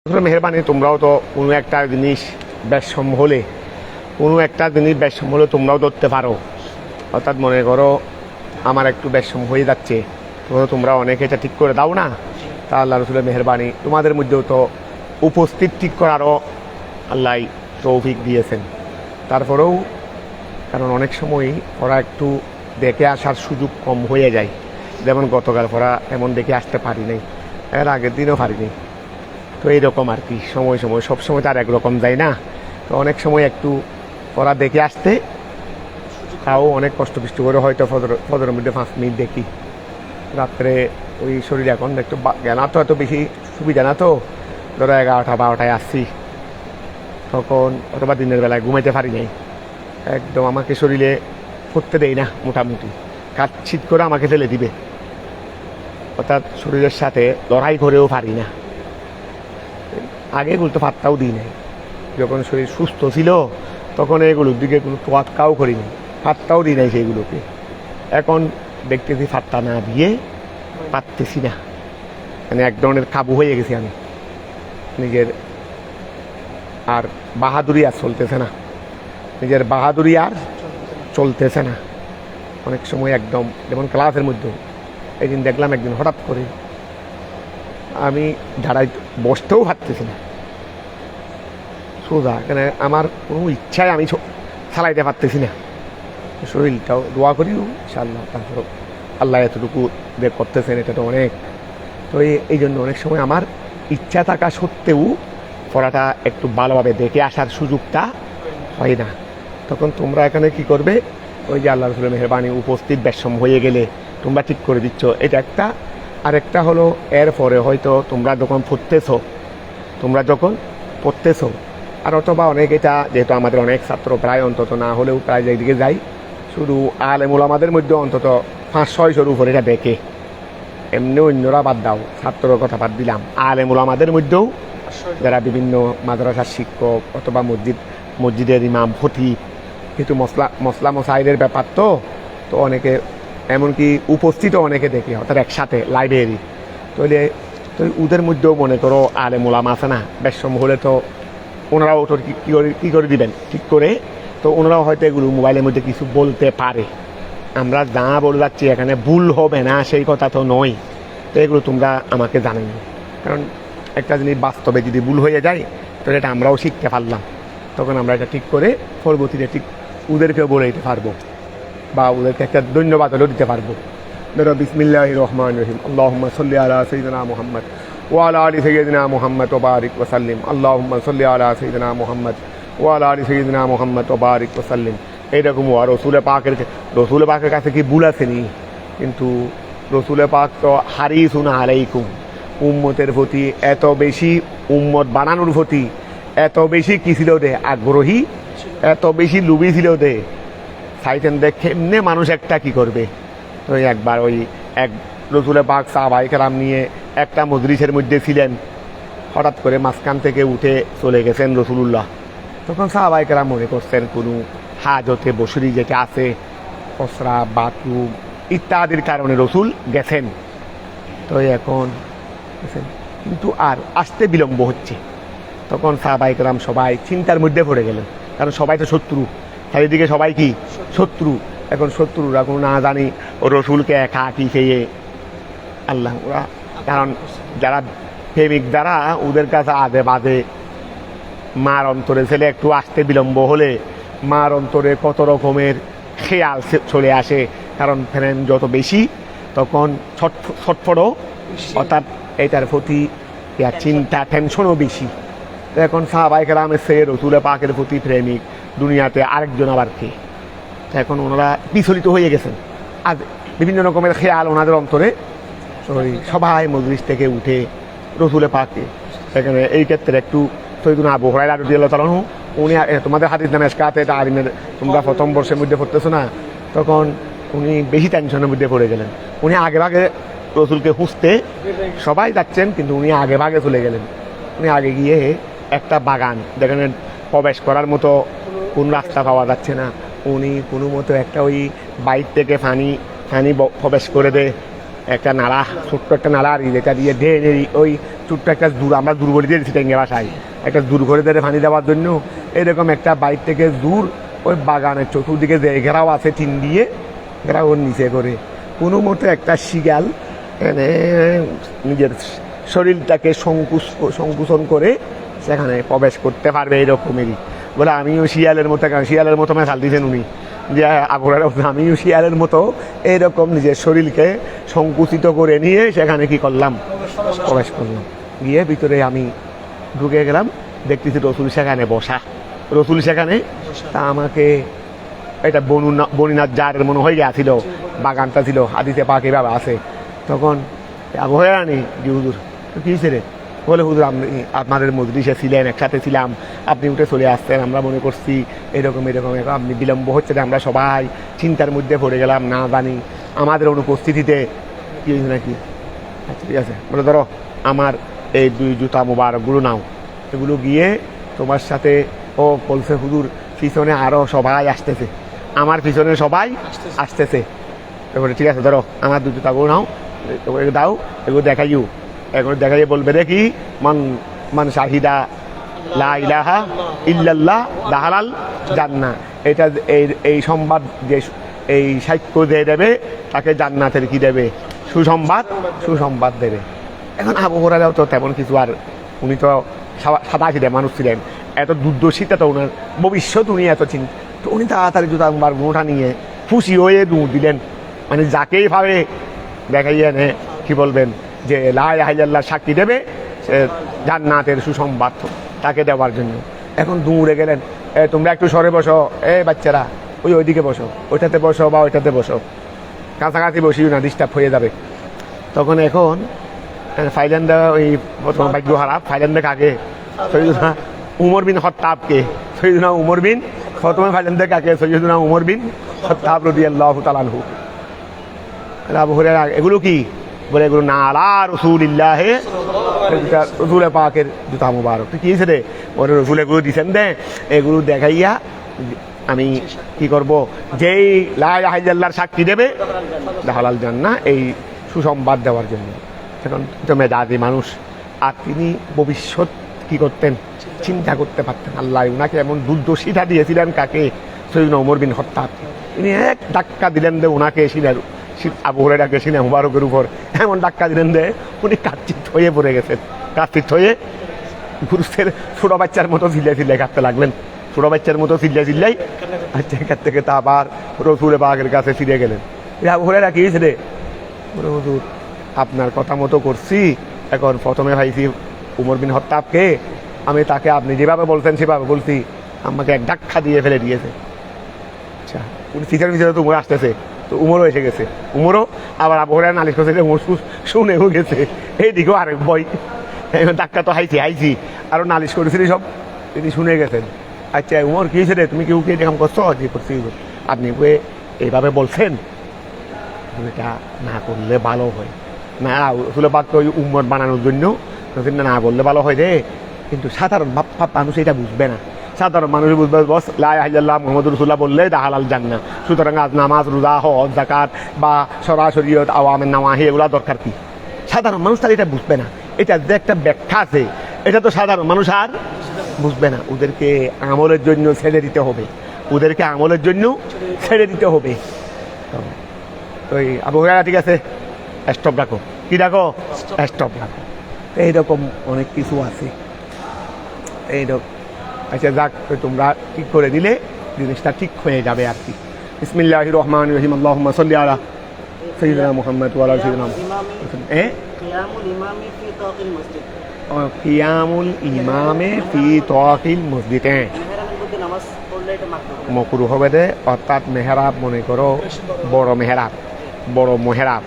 মেহরবানি তোমরাও তো কোনো একটা জিনিস বেশম হলে তোমরাও ধরতে পারো। অর্থাৎ মনে করো আমার একটু বেশম হয়ে যাচ্ছে, তো তোমরা অনেকে এটা ঠিক করে দাও না। তা আল্লাহ রসুলের মেহরবানি তোমাদের মধ্যেও তো উপস্থিত ঠিক করারও আল্লাহ তৌফিক দিয়েছেন। তারপরেও কারণ অনেক সময় ওরা একটু দেখে আসার সুযোগ কম হয়ে যায়। যেমন গতকাল ওরা এমন দেখে আসতে পারি নাই, এর আগের দিনও পারিনি। তো এইরকম আর কি, সময় সবসময় তার একরকম যায় না। তো অনেক সময় একটু ওরা দেখে আসতে তাও অনেক কষ্ট করে হয়তো 15 মিনিটে 5 মিনিট দেখি। রাত্রে ওই শরীর এখন একটু জ্ঞানা তো এত বেশি সুবিধা না, তো ধরো 11টা 12টায় আসছি, তখন অথবা দিনের বেলায় ঘুমাইতে পারি নাই। একদম আমাকে শরীরে পড়তে দেয় না, মোটামুটি কাটছিট করে আমাকে ফেলে দিবে। অর্থাৎ শরীরের সাথে লড়াই করেও পারি না। আগে এগুলো তো পাত্তাও দিই নাই, যখন শরীর সুস্থ ছিল তখন এগুলোর দিকে কোনো তোয়াক্কাও করিনি, পাত্তাও দিই নাই সেইগুলোকে। এখন দেখতেছি পাত্তা না দিয়ে পারতেছি না, মানে এক ধরনের কাবু হয়ে গেছি আমি নিজের। আর বাহাদুরি আর চলতেছে না, নিজের বাহাদুরি আর চলতেছে না। অনেক সময় একদম যেমন ক্লাসের মধ্যে একদিন দেখলাম, একদিন হঠাৎ করে আমি দাঁড়াই বসতেও পারতেছি না সোজা, কেন আমার কোনো ইচ্ছায় আমি চালাইতে পারতেছি না। শরীরটাও দোয়া করিও ইনশাআল্লাহ। তারপর আল্লাহ এতটুকু বের করতেছেন, এটা তো অনেক। তো এই জন্য অনেক সময় আমার ইচ্ছা থাকা সত্ত্বেও পড়াটা একটু ভালোভাবে দেখে আসার সুযোগটা হয় না। তখন তোমরা এখানে কি করবে, ওই যে আল্লাহ রসুলের মেহরবানি উপস্থিত বেশম হয়ে গেলে তোমরা ঠিক করে দিচ্ছ, এটা একটা। আরেকটা হলো এরপরে হয়তো তোমরা যখন পড়তেছো আর অথবা অনেক, এটা যেহেতু আমাদের অনেক ছাত্র প্রায় অন্তত না হলেও প্রায় যেদিকে যাই, শুধু আলেমুল আমাদের মধ্যে অন্তত 500-600-র উপরে এটা দেখে। এমনি অন্যরা বাদ দাও, ছাত্রর কথা বাদ দিলাম, আলেমুল আমাদের মধ্যেও যারা বিভিন্ন মাদ্রাসার শিক্ষক অথবা মসজিদের ইমাম খতিব, কিন্তু মশলা মশাইলের ব্যাপার তো অনেকে এমনকি উপস্থিত অনেকে দেখে, অর্থাৎ একসাথে লাইব্রেরি। তো ওদের মধ্যেও মনে করো আলেমুল আম আছে না, বেশম হলে তো ওনারাও তো কী করে দিবেন ঠিক করে। তো ওনারাও হয়তো এগুলো মোবাইলের মধ্যে কিছু বলতে পারে। আমরা যা বলে যাচ্ছি এখানে ভুল হবে না সেই কথা তো নয়। তো এগুলো তোমরা আমাকে জানেন, কারণ একটা জিনিস বাস্তবে যদি ভুল হয়ে যায় তাহলে এটা আমরাও শিখতে পারলাম, তখন আমরা এটা ঠিক করে পরবর্তীতে ঠিক ওদেরকেও বলে দিতে পারবো বা ওদেরকে একটা ধন্যবাদ হলেও দিতে পারবো। ধরো বিসমিল্লাহির রহমানির রহিম, আল্লাহুম্মা সাল্লি আলা সাইয়্যিদিনা মুহাম্মদ ওয়া আলা আলি সাইয়্যিদিনা মুহাম্মদ ওয়া বারিক ওয়া সাল্লিম। আল্লাহুম্মা সাল্লি আলা সাইয়্যিদিনা মুহাম্মদ ওয়া আলা আলি সাইয়্যিদিনা মুহাম্মদ ওয়া বারিক ওয়া সাল্লিম। এইরকম রসুল পাকের কাছে কি ভুল আসেনি? কিন্তু রসুল পাক তো হারিসুন আলাইকুম, উম্মতের প্রতি এত বেশি, উম্মত বানানোর প্রতি এত বেশি কি ছিল দে আগ্রহী, এত বেশি লুবি ছিল দে। চাইতেন দেখে এমনি মানুষ একটা কি করবে। তো একবার ওই এক রসুলের পাক সাহাবায়ে কেরাম নিয়ে একটা মজলিসের মধ্যে ছিলেন, হঠাৎ করে মাঝখান থেকে উঠে চলে গেছেন রসুলুল্লাহ। তখন সাহাবায়ে কেরাম মনে করছেন কোনো হাজতে বসরি যেটা আছে, কসরা বাথরুম ইত্যাদির কারণে রসুল গেছেন। তো এখন কিন্তু আর আসতে বিলম্ব হচ্ছে। তখন সাহাবায়ে কেরাম সবাই চিন্তার মধ্যে পড়ে গেলেন, কারণ সবাই তো শত্রু, চারিদিকে সবাই কি শত্রু। এখন শত্রুরা কোনো না জানি ও রসুলকে একা কি খেয়ে আল্লাহ, ওরা কারণ যারা প্রেমিক যারা, ওদের কাছে আদে বাদে মার অন্তরে ছেলে একটু আসতে বিলম্ব হলে মার অন্তরে কত রকমের খেয়াল চলে আসে। কারণ প্রেম যত বেশি তখন ছটফটও, অর্থাৎ এটার প্রতি চিন্তা টেনশনও বেশি। তো এখন সাহাবায়ে কেরামের সে রসুল পাকের প্রতি প্রেমিক দুনিয়াতে আরেকজন আবার কে। তো এখন ওনারা বিচলিত হয়ে গেছেন, আর বিভিন্ন রকমের খেয়াল ওনাদের অন্তরে। সবাই মজলিস থেকে উঠে রসুল পাকে সেখানে এই ক্ষেত্রে একটু সৈয়দুনা আবু হুরায়রা রাদিয়াল্লাহু তাআলা আনহু, উনি তোমাদের হাদিস নামে এসকাতে এটা আলিমের, তোমরা প্রথম বর্ষের মধ্যে পড়তেছো না, তখন উনি বেশি টেনশনের মধ্যে পড়ে গেলেন। উনি আগে ভাগে রসুলকে খুঁজতে সবাই যাচ্ছেন, কিন্তু উনি আগে ভাগে চলে গেলেন। উনি আগে গিয়ে একটা বাগান, যেখানে প্রবেশ করার মতো কোন রাস্তা পাওয়া যাচ্ছে না, উনি কোনো মতো একটা ওই বাইক থেকে পানি প্রবেশ করে দেয়, একটা নালা, ছোট্ট একটা নালা, আর যেটা দিয়ে ওই ছোট্ট একটা আমরা দূর করে দিয়েছি টেঙ্গে বাসায়, একটা দূর করে দিয়ে পানি দেওয়ার জন্য এরকম একটা বাইর থেকে দূর ওই বাগানের চতুর্দিকে যে ঘেরাও আছে টিন দিয়ে ঘেরাও ওর নিচে করে কোনো মতো একটা শিয়াল নিজের শরীরটাকে সংকুচন করে সেখানে প্রবেশ করতে পারবে এরকমেরই বলে আমিও শিয়ালের মতো মেশাল দিয়েছেন উনি যে আবহাওয়ার আমিও শিয়ালের মতো এইরকম নিজের শরীরকে সংকুচিত করে নিয়ে সেখানে কি করলাম প্রবেশ করলাম। গিয়ে ভিতরে আমি ঢুকে গেলাম, দেখতেছি রসুল সেখানে বসা, রসুল সেখানে তা আমাকে এটা বনিনাথ জারের মনে হয়ে গেছিল, বাগানটা ছিল হাদিসে পাক এভাবে আছে। তখন আবহাওয়া আনি যে হুজুর কী রে, বলে হুজুর আপনি আপনাদের মজলিসে ছিলেন, একসাথে ছিলাম, আপনি উঠে চলে আসছেন, আমরা মনে করছি এরকম আপনি বিলম্ব হচ্ছে যে আমরা সবাই চিন্তার মধ্যে পড়ে গেলাম, না জানি আমাদের অনুপস্থিতিতে কী হয়েছে নাকি। আচ্ছা ঠিক আছে, বলে ধরো আমার এই 2 জুতা মোবারকগুলো নাও, এগুলো গিয়ে তোমার সাথে ও বলছে হুজুর পিছনে আরও সবাই আসতেছে, আমার পিছনে সবাই আসতেছে। এবারে ঠিক আছে ধরো আমার 2 জুতাগুলো নাও, দাও, এগুলো দেখাইও, এগুলো দেখাইয়ে বলবে রে কি মান শাহিদা লা ইলাহা ইল্লাল্লাহ দাহালাল জান্নাহ, এটা এই সংবাদ যে এই সাক্ষ্য দিয়ে দেবে তাকে জান্নাতের কি দেবে, সুসংবাদ দেবে। এখন আবু হুরায়রাও তো তেমন কিছু, আর উনি তো সাদা ছিলেন মানুষ ছিলেন, এত দুর্দশিতা তো ওনার ভবিষ্যৎ উনি এত চিন্তা, তো উনি তাড়াতাড়ি জুতা গুঁটা নিয়ে খুশি হয়ে দৌড় দিলেন, মানে যাকেই ভাবে দেখাইয়ে নে কি বলবেন যে লা ইলাহা ইল্লাল্লাহ সাক্ষী দেবে সে জান্নাতের সুসংবাদ তাকে দেওয়ার জন্য। এখন দৌড়ে গেলেন, তোমরা একটু সরে বসো, বাচ্চারা ওইদিকে বসো, ওইটাতে বসো বা ওইটাতে বসো, কাছাকাছি বসিও না, ডিস্টার্ব হয়ে যাবে। তখন এখন ফাইল্যান্ডে ওই প্রথম ভাগ্য হারাপ ফাইল্যান্ডে কাকে সৈয়দনা উমর বিন খাত্তাবকে, সৈয়দনা উমর বিন প্রথমে ফাইল্যান্ডে কাকে সৈয়দনা উমর বিন খাত্তাব রাদিয়াল্লাহু তাআলা আনহু। আবু হুরায়রা এগুলো কি বলে, এগুলো না আলা রাসূলিল্লাহ রসুল পাকের জুতা মুবারক। তুই কি রে ওরে রসুল এগুলো দিচ্ছেন দে, এগুলো দেখাইয়া আমি কি করব, যেই লা ইলাহা ইল্লাল্লাহর সাক্ষী দেবে দাখালাল জান্নাহ, এই সুসংবাদ দেওয়ার জন্য। এখন তো মেধাবী মানুষ, আর তিনি ভবিষ্যৎ কি করতেন চিন্তা করতে পারতেন। আল্লাহ উনাকে এমন দুর্দশিতা দিয়েছিলেন কাকে, সৈয়দনা ওমর বিন খাত্তাব, তিনি এক ধাক্কা দিলেন দে ওনাকে আবু হুরায়রাকে সিনা মুবারকের উপর এমন ধাক্কা দিলেন দে উনি কাচ্চিত হয়ে পড়ে গেছেন, কাচ্চিত হয়ে পুরুষের ছোট বাচ্চার মতো চিল্লাই কাঁদতে লাগলেন, ছোট বাচ্চার মতো চিল্লাই আচ্ছা এখান থেকে তা আবার রসুল পাকের কাছে ফিরে গেলেন। আবু হুরায়রা কি হয়েছে রে, হুজুর আপনার কথা মতো করছি, এখন প্রথমে ভাইছি উমর বিন খাত্তাবকে, আমি তাকে আপনি যেভাবে বলতেন সেভাবে বলছি, আমাকে এক ধাক্কা দিয়ে ফেলে দিয়েছে। আচ্ছা উনি ফিচার তো উমর আসতেছে, তো উমরও এসে গেছে, উমরও আবার আবু হুরায়রা নালিশ করছে, উমর শুনেও গেছে, এইদিকেও আরেক বই ধাক্কা তো হাইছি আরও নালিশ করেছিলি সব, তিনি শুনে গেছেন। আচ্ছা উমর কি হয়েছে রে, তুমি কেউ কি এরকম করছো, যে করছি আপনি এইভাবে বলছেন, এটা না করলে ভালো হয় না, রসুল পাক তো ওই উম্মত বানানোর জন্য না বললে ভালো হয় রে, কিন্তু সাধারণ মানুষ এটা বুঝবে না, সাধারণ মানুষ বুঝবে বস লা ইলাহা ইল্লাল্লাহ মুহাম্মাদুর রাসূলুল্লাহ বললে দাখালাল জান্নাহ। সুতরাং আজ নামাজ রোজা হজ যাকাত বা সরাসরি আওয়ামের নাওয়াহি এগুলো দরকার কি, সাধারণ মানুষ তার এটা বুঝবে না, এটা যে একটা ব্যাখ্যা আছে এটা তো সাধারণ মানুষ আর বুঝবে না, ওদেরকে আমলের জন্য ছেড়ে দিতে হবে, ওদেরকে আমলের জন্য ছেড়ে দিতে হবে। ওই আবু হুরায়রা ঠিক আছে স্টপ রাখো, কি রাখো স্টপ রাখো, এইরকম অনেক কিছু আছে এইরকম। আচ্ছা যাক, তোমরা ঠিক করে দিলে জিনিসটা ঠিক হয়ে যাবে আর কি। বিসমিল্লাহির রহমানির রহিম, আল্লাহুম্মা সাল্লি আলা সাইয়্যিদিনা মুহাম্মদ ওয়া আলা সাইয়্যিদিনা কিয়ামুল ইমামে ফি তাওয়াকিল মসজিদ, মকরুহ হবে দে, অর্থাৎ মেহরাব মনে করো বড় মেহরাব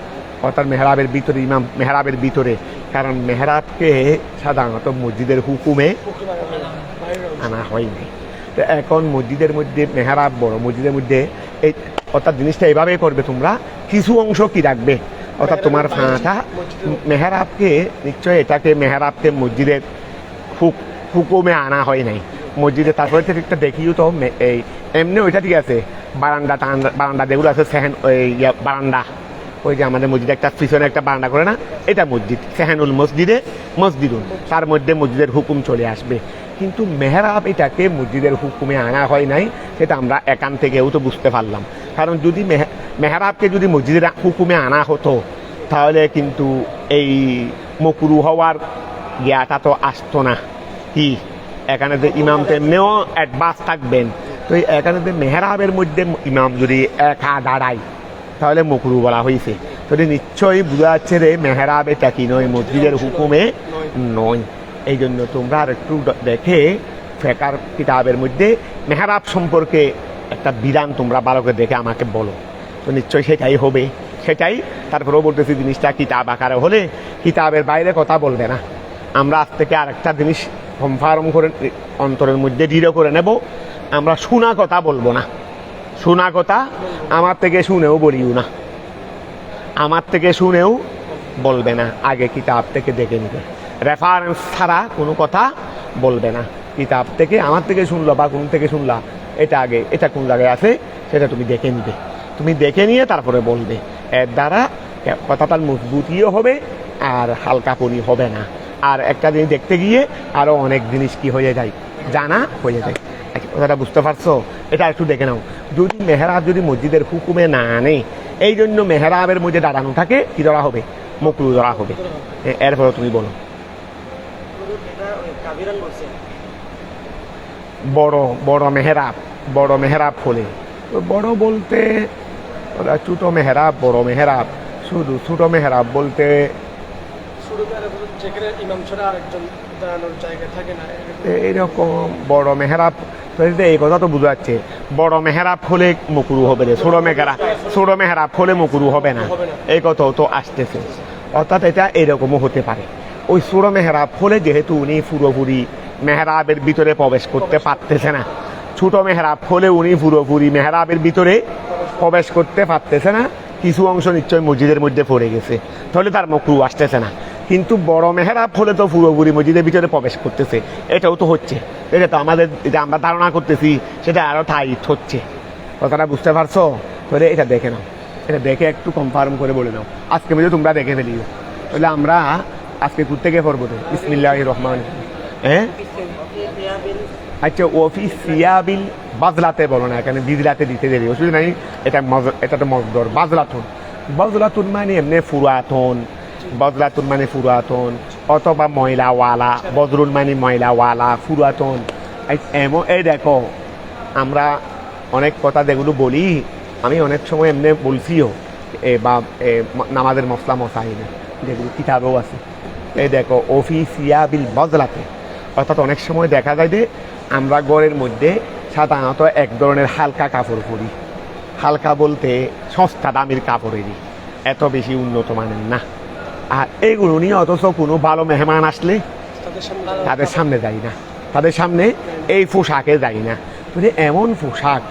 অর্থাৎ মেহরাবের ভিতরে, ইমাম মেহরাবের ভিতরে, কারণ মেহরাবকে সাধারণত মসজিদের হুকুমে আনা হয়নি। তো এখন মসজিদের মধ্যে মেহরাব বড় মসজিদের মধ্যে এই অর্থাৎ জিনিসটা এইভাবেই করবে, তোমরা কিছু অংশ কি রাখবে, অর্থাৎ তোমার ফাঁটা মেহরাবকে নিশ্চয় এটাকে মেহরাবকে মসজিদের হুকুমে আনা হয় নাই মসজিদে। তারপরে একটা দেখিও তো এই এমনি ওইটা ঠিক আছে, বারান্দা যেগুলো আছে সেহেন ওই বারান্দা ওই যে আমাদের মসজিদে একটা পিছনে একটা বারান্দা করে না, এটা মসজিদ, সেহানুল মসজিদুন, তার মধ্যে মসজিদের হুকুম চলে আসবে। কিন্তু মেহরাব এটাকে মসজিদের হুকুমে আনা হয় নাই, সেটা আমরা একান থেকেও তো বুঝতে পারলাম। কারণ যদি মেহরাবকে যদি মসজিদের হুকুমে আনা হতো তাহলে কিন্তু এই মকরু হওয়ার জ্ঞাটা তো আসতো না। কি এখানে যে ইমাম তেমনিও অ্যাডভান্স থাকবেন, তো এখানে যে মেহরাবের মধ্যে ইমাম যদি একা দাঁড়ায় তাহলে মকরু বলা হয়েছে। তাহলে নিশ্চয়ই বোঝা যাচ্ছে রে মেহরাব এটা কি নয়, মসজিদের হুকুমে নয়। এই জন্য তোমরা আর একটু দেখে ফেকার কিতাবের মধ্যে মেহরাব সম্পর্কে একটা বিধান তোমরা ভালো করে দেখে আমাকে বলো, তো নিশ্চয়ই সেটাই হবে। সেটাই তারপরেও বলতেছি জিনিসটা কিতাব আকারে হলে কিতাবের বাইরে কথা বলবে না। আমরা আজ থেকে আরেকটা জিনিস কনফার্ম করে অন্তরের মধ্যে দৃঢ় করে নেব, আমরা শোনা কথা বলবো না। শোনা কথা আমার থেকে শুনেও বলিও না, আমার থেকে শুনেও বলবে না, আগে কিতাব থেকে দেখে নিবে। রেফারেন্স ছাড়া কোনো কথা বলবে না। কিতাব থেকে আমার থেকে শুনলো বা কোন থেকে শুনলা, এটা আগে এটা কোন জায়গায় আছে সেটা তুমি দেখে নিবে। তুমি দেখে নিয়ে তারপরে বলবে, এর দ্বারা কথাটা মজবুতিও হবে আর হালকাপনি হবে না। আর একটা জিনিস দেখতে গিয়ে আরও অনেক জিনিস কি হয়ে যায়, জানা হয়ে যায়। কথাটা বুঝতে পারছো? এটা একটু দেখে নাও। যদি মেহরাব যদি মসজিদের হুকুমে না আনে, এই জন্য মেহরাবের মধ্যে দাঁড়ানো থাকে, কি ধরা হবে? মকরু ধরা হবে। এরপরে তুমি বলো। বড় মেহরাব হলে, বড় বলতে ওরা ছোট মেহরাব, বড় মেহরাব, শুধু ছোট মেহরাব বলতে এইরকম বড় মেহরাব, এই কথা তো বোঝা যাচ্ছে বড় মেহরাব হলে মকরু হবে রে, ছোট মেহরাব হলে মকরু হবে না, এই কথাও তো আসতেছে। অর্থাৎ এটা এরকমও হতে পারে। ওই ছোট মেহরাব হলে যেহেতু উনি পুরোপুরি মেহরাবের ভিতরে প্রবেশ করতে পারতেছে না, ছোট মেহরাব হলে উনি পুরোপুরি মেহরাবের ভিতরে প্রবেশ করতে পারতেছে না, কিছু অংশ নিশ্চয় মসজিদের মধ্যে পড়ে গেছে, তাহলে তার মকরু আসতেছে না। কিন্তু বড় মেহরাব হলে তো পুরোপুরি মসজিদের ভিতরে প্রবেশ করতেছে, এটাও তো হচ্ছে। এটা তো আমাদের এটা আমরা ধারণা করতেছি, সেটা আরও টাইট হচ্ছে। কথাটা বুঝতে পারছো? তাহলে এটা দেখে নাও, এটা দেখে একটু কনফার্ম করে বলে নাও। আজকে মধ্যে তোমরা দেখে ফেলিও, তাহলে আমরা আজকে কোথা থেকে পড়বো তো? বিসমিল্লাহির রহমানির রহিম। হ্যাঁ আচ্ছা, অফিস সিয়াবিল বাজলাতে বলো না, এখানে বিজলাতে দিতে দেরি, অসুবিধা নাই। এটা তো মজদর। বাজলাতুন মানে এমনি পুরাতন, বজলাতুন মানে পুরাতন, অথবা ময়লাওয়ালা, বজরুল মানে ময়লাওয়ালা, পুরাতন। এমন এই দেখো, আমরা অনেক কথা যেগুলো বলি, আমি অনেক সময় এমনি বলছিও বা নামাজের মশলা মশাইনে যেগুলো কিতাবেও আছে। এই দেখো অফিসিয়া বিল বজলাতে, অর্থাৎ অনেক সময় দেখা যায় যে আমরা ঘরের মধ্যে সাধারণত এক ধরনের হালকা কাপড় পরি। হালকা বলতে সস্তা দামের কাপড়েরই, এত বেশি উন্নত মানের না। আর এইগুলো নিয়ে অথচ কোনো ভালো মেহমান আসলে তাদের সামনে যাই না, তাদের সামনে এই পোশাকে যাই না। মানে এমন পোশাক,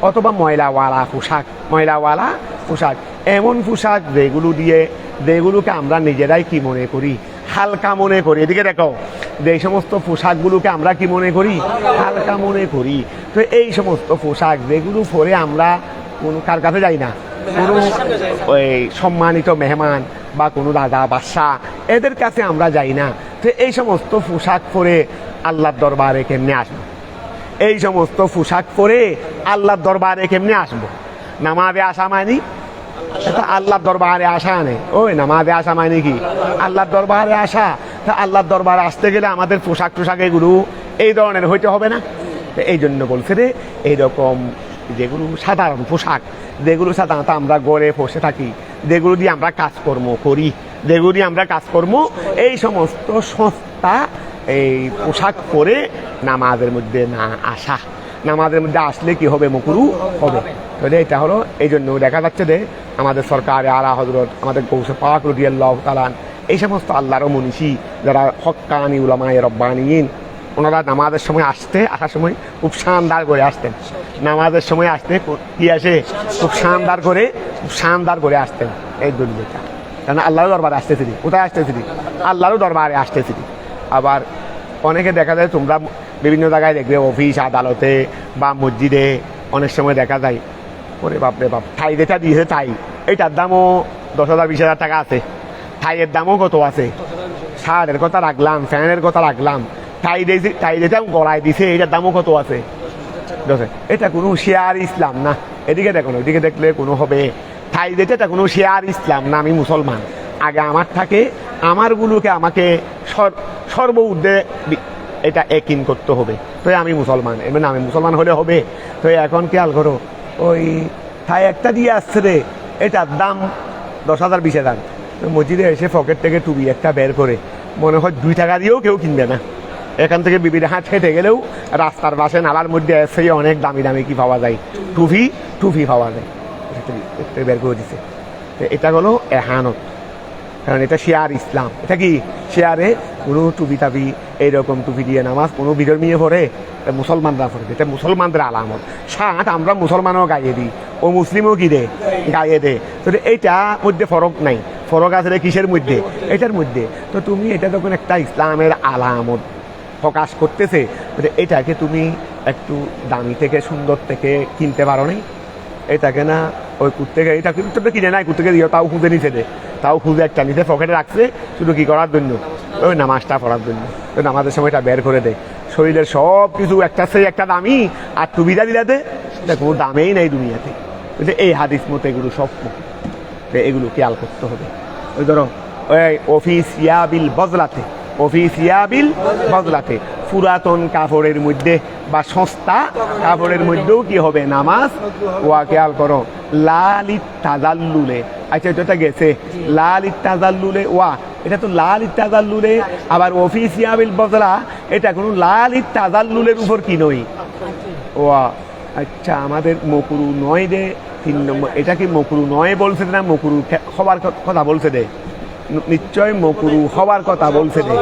অথবা ময়লাওয়ালা পোশাক, এমন পোশাক যেগুলোকে আমরা নিজেরাই কি মনে করি, হালকা মনে করি। এদিকে দেখো, যে সমস্ত পোশাকগুলোকে আমরা কি মনে করি, হালকা মনে করি। তো এই সমস্ত পোশাক যেগুলো পরে আমরা কোনো কার কাছে যাই না, কোনো ওই সম্মানিত মেহমান বা কোনো দাদা বাদশাহ এদের কাছে আমরা যাই না। তো এই সমস্ত পোশাক পরে আল্লাহর দরবারে কেমনে আসবো? এই সমস্ত পোশাক পরে আল্লাহর দরবারে কেমনে আসবো? নামাজে আসা মানে এটা আল্লাহর দরবারে আসা নেই। ওই নামাজে আসা মানে কি? আল্লাহর দরবারে আসা। তা আল্লাহর দরবারে আসতে গেলে আমাদের পোশাক এগুলো এই ধরনের হইতে হবে না? এই জন্য বলছে রে, এইরকম যেগুলো সাধারণ পোশাক, যেগুলো সাধারণত আমরা গড়ে বসে থাকি, যেগুলো দিয়ে আমরা কাজকর্ম করি, এই সমস্ত সস্তা এই পোশাক পরে নামাজের মধ্যে না আসা। নামাজের মধ্যে আসলে কি হবে? মকরু হবে। তাহলে এটা হলো, এই জন্য দেখা যাচ্ছে যে আমাদের সরকার আলা হযরত আমাদের গৌসে পাক রাদিয়াল্লাহু তাআলা, এই সমস্ত আল্লাহর মনীষী যারা হক্কানি উলামায়ে রব্বানিয়িন, ওনারা নামাজের সময় আসার সময় খুব শানদার করে আসতেন। নামাজের সময় আসতে কি আসে? খুব শানদার করে আসতেন। এই দুনিয়াটা কারণ আল্লাহর দরবারে আসতেছিলি। কোথায় আসতেছিলি? আল্লাহর দরবারে আসতেছিলি। আবার অনেকে দেখা যায়, তোমরা বিভিন্ন জায়গায় দেখবে, অফিস আদালতে বা মসজিদে অনেক সময় দেখা যায়, ওরে বাপরে বাপ, ঠাই যেটা দিয়েছে ঠাই, এইটার দামও 10,000 20,000 টাকা আছে, টাইয়ের দামও কত আছে, শার্টের কথা রাখলাম, ফ্যানের কথা রাখলাম, টাই যেটা গলায় দিছে এটার দামও কত আছে। এটা কোনো শেয়ার ইসলাম না। এদিকে দেখুন, ওইদিকে দেখলে কোনো হবে টাই যেটা, এটা কোনো শেয়ার ইসলাম না। আমি মুসলমান, আগে আমার থাকে আমারগুলোকে আমাকে সর্ব ঊর্ধ্বে এটা একিন করতে হবে। তো আমি মুসলমান, এমনি আমি মুসলমান হলে হবে। তো এখন খেয়াল করো, ওই টাই একটা দিয়ে আসছে রে, এটার দাম 10,000 20,000। মসজিদে এসে পকেট থেকে টুপি একটা বের করে, মনে হয় 2 টাকা দিয়েও কেউ কিনবে না। এখান থেকে বিবির হাত হেঁটে গেলেও রাস্তার পাশে নালার মধ্যে এসে অনেক দামি দামি কি পাওয়া যায়, টুপি পাওয়া যায়, বের করে দিছে। তো এটা হলো এহানত, কারণ এটা শেয়ার ইসলাম। এটা কি শেয়ারে কোনো টুপি টাপি এইরকম টুপি দিয়ে নামাজ কোনো বিধর্মীয় পড়ে, মুসলমানরা পড়ে, এটা মুসলমানদের আলামত। শার্ট আমরা মুসলমানও গাইয়ে দিই, ও মুসলিমও কি দে গাইয়ে দে। তো এইটা মধ্যে ফরক নাই, ফরক আছে কিসের মধ্যে, এটার মধ্যে। তো তুমি এটা যখন একটা ইসলামের আলামত প্রকাশ করতেছে, এটাকে তুমি একটু দামি থেকে সুন্দর থেকে কিনতে পারো নাই, এটাকে না ওই কুত্তেকে, এটা কিন্তু কিনে নাই, কুত্তেকে দিও, তাও খুঁজে নিচে দে, তাও খুঁজে একটা নিচে পকেটে রাখছে শুধু কি করার জন্য, ওই নামাজটা পড়ার জন্য। তো নামাজের সময় এটা বের করে দেয়, শরীরের সব কিছু একটা সেই একটা দামি, আর টুবিটা দিলাতে এটা কোনো দামেই নেই দুনিয়াতে। এই হাদিস মতো এগুলো সব এগুলো খেয়াল করতে হবে। ওই ধরো ওই অফিসিয়াবিল বদলাতে, অফিসিয়াবিল বদলাতে পুরাতন কাপড়ের মধ্যে বা সস্তা কাপড়ের মধ্যেও কি হবে নামাজ। ওয়া খেয়াল করো, লালিত তাজাল্লুলে, আচ্ছা এটা গেছে লালিত তাজাল্লুলে, ওয়া এটা তো লালিত তাজাল্লুলে, আবার অফিসিয়াবিল বদলা এটা কোনো লালিত তাজাল্লুলের উপর কি নই। ওয়া আচ্ছা, আমাদের মকরু নয় দে 3 নম্বর, এটা কি মকরু নয় বলছে না মকরু হবার কথা বলছে দে, নিশ্চয় মকরু হবার কথা বলছে দে,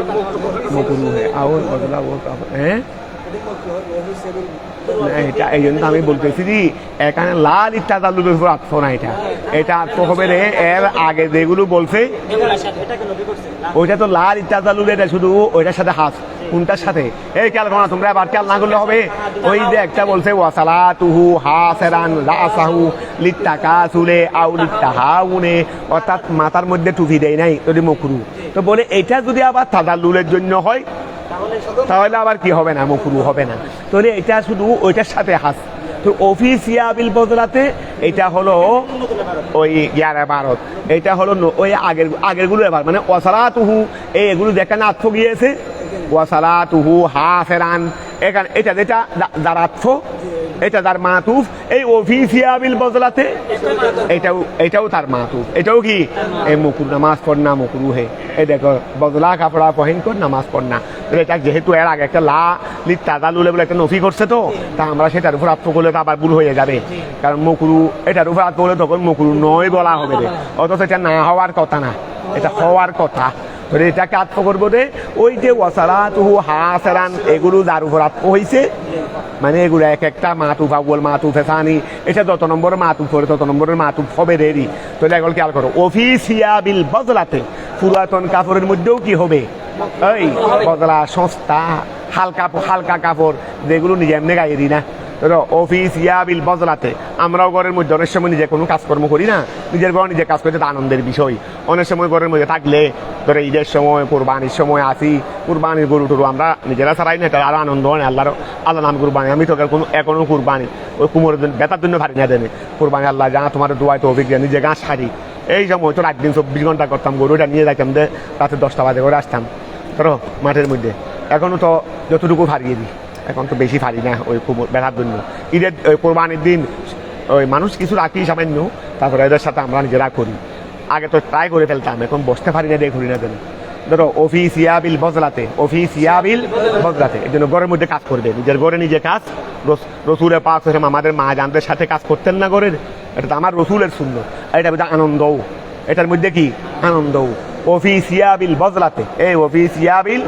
মকরু হ্যাঁ। এটা এই জন্য আমি বলতেছি যে এখানে লাল ইত্তাজাল্লুলের উপর আত্ম না, এটা আত্ম হবে রে এর আগে যেগুলো বলছে ওইটা তো লাল ইত্তাজাল্লুল, এটা শুধু ওইটার সাথে হাস, কোনটার সাথে এই খেয়াল করো না তোমরা, আবার খেয়াল না করলে হবে। ওই যে একটা বলছে ওয়াসালাতুহু হাসেরান রাসাহু লিত্তাকাসুলে আউ লিত্তাহাউনে, অর্থাৎ মাথার মধ্যে টুপি দেয় নাই, যদি মকরু। তো বলে এটা যদি আবার তাজাল্লুলের জন্য হয় তাহলে আবার কি হবে না, মকরু হবে না। তাহলে এটা শুধু ওইটার সাথে হাস। তো অফিসিয়াবিল বদলাতে এটা হলো ওই 11 12, এটা হলো ওই আগেরগুলো এবার মানে ওয়াসালাতুহু এগুলো যেখানে আত্ম গিয়েছে, ওয়াসালাতুহু হাসেরান এখানে এটা যেটা যার আত্ম, এটা তার মাতুফ। এই অফিসিয়াবিল বদলাতে এটাও তার মাতুফ, এটাও কি এই মকরু, নামাজ পড়না মকরু হে। এই দেখো বদলা কাপড়া পহেন কর নামাজ পড়না, এটা যেহেতু এর আগে একটা লা লিত তাজালুলে বলে একটা নফি করছে, তো তা আমরা সেটার উপর আত্ম করলে তো আবার ভুল হয়ে যাবে, কারণ মকরু এটার উপর আত্ম করলে তখন মকরু নয় বলা হবে রে, অথচ এটা না হওয়ার কথা না, এটা হওয়ার কথা। এটাকে আত্ম করবো রে ওই যে ওয়াসালাতুহু হাসেরান এগুলো যার উপর আত্ম হয়েছে, মানে এগুলো এক একটা মাতুফ আউয়াল মাতুফ সানি, এটা যত নম্বর মাতুফ করে তত নম্বরের মাতুফ হবে রেডি। তো এগুলো খেয়াল করো, অফিসিয়াবিল বদলাতে পুরাতন কাপড়ের মধ্যেও কি হবে এই বদলা, সস্তা হালকা কাপড় যেগুলো নিজে এমনি গায়ে দিই না। অফিসিয়াবিল বদলাতে আমরাও ঘরের মধ্যে অনেক সময় নিজে কোনো কাজকর্ম করি না, নিজের ঘর নিজে কাজ করতে আনন্দের বিষয়। অনেক সময় ঘরের মধ্যে থাকলে ধরে ঈদের সময় কোরবানির সময় আসি, কোরবানির গরু টরু আমরা নিজেরা ছাড়াই না, এটা আরো আনন্দ হয় আল্লাহ নাম কোরবানি। আমি তো এখনো কোরবানি ওই কুমোরের জন্য বেতার জন্য ভারি না দেবে কোরবানি, আল্লাহ যা তোমার দোয়াই তো অভিজ্ঞতা নিজে গাছ সারি। এই সময় তো রাত দিন 24 ঘন্টা করতাম, গরুটা নিয়ে যাইতাম যে রাতে 10টা বাজে করে আসতাম ধরো মাঠের মধ্যে। এখনো তো যতটুকু ফারিয়ে দিই, এখন তো বেশি ফারি না ওই বেড়ার জন্য। ঈদের ওই কোরবানির দিন ওই মানুষ কিছু রাখি সামান্য, তারপরে এদের সাথে আমরা নিজেরা করি। আগে তো ট্রাই করে ফেলতাম, এখন বসতে পারি না, দিয়ে ঘুরি না দেন। ধরো অফিসিয়াবিল বদলাতে, অফিসিয়াবিল বদলাতে এই জন্য ঘরের মধ্যে কাজ করবে, নিজের ঘরে নিজে কাজ। রসুলের পাক আমাদের মা জানদের সাথে কাজ করতেন না ঘরের, এটা তো আমার রসুলের সুন্নাত, এটা মধ্যে আনন্দও, এটার মধ্যে কি আনন্দও। অফিসিয়াবিল বদলাতে, এই অফিসিয়াবিল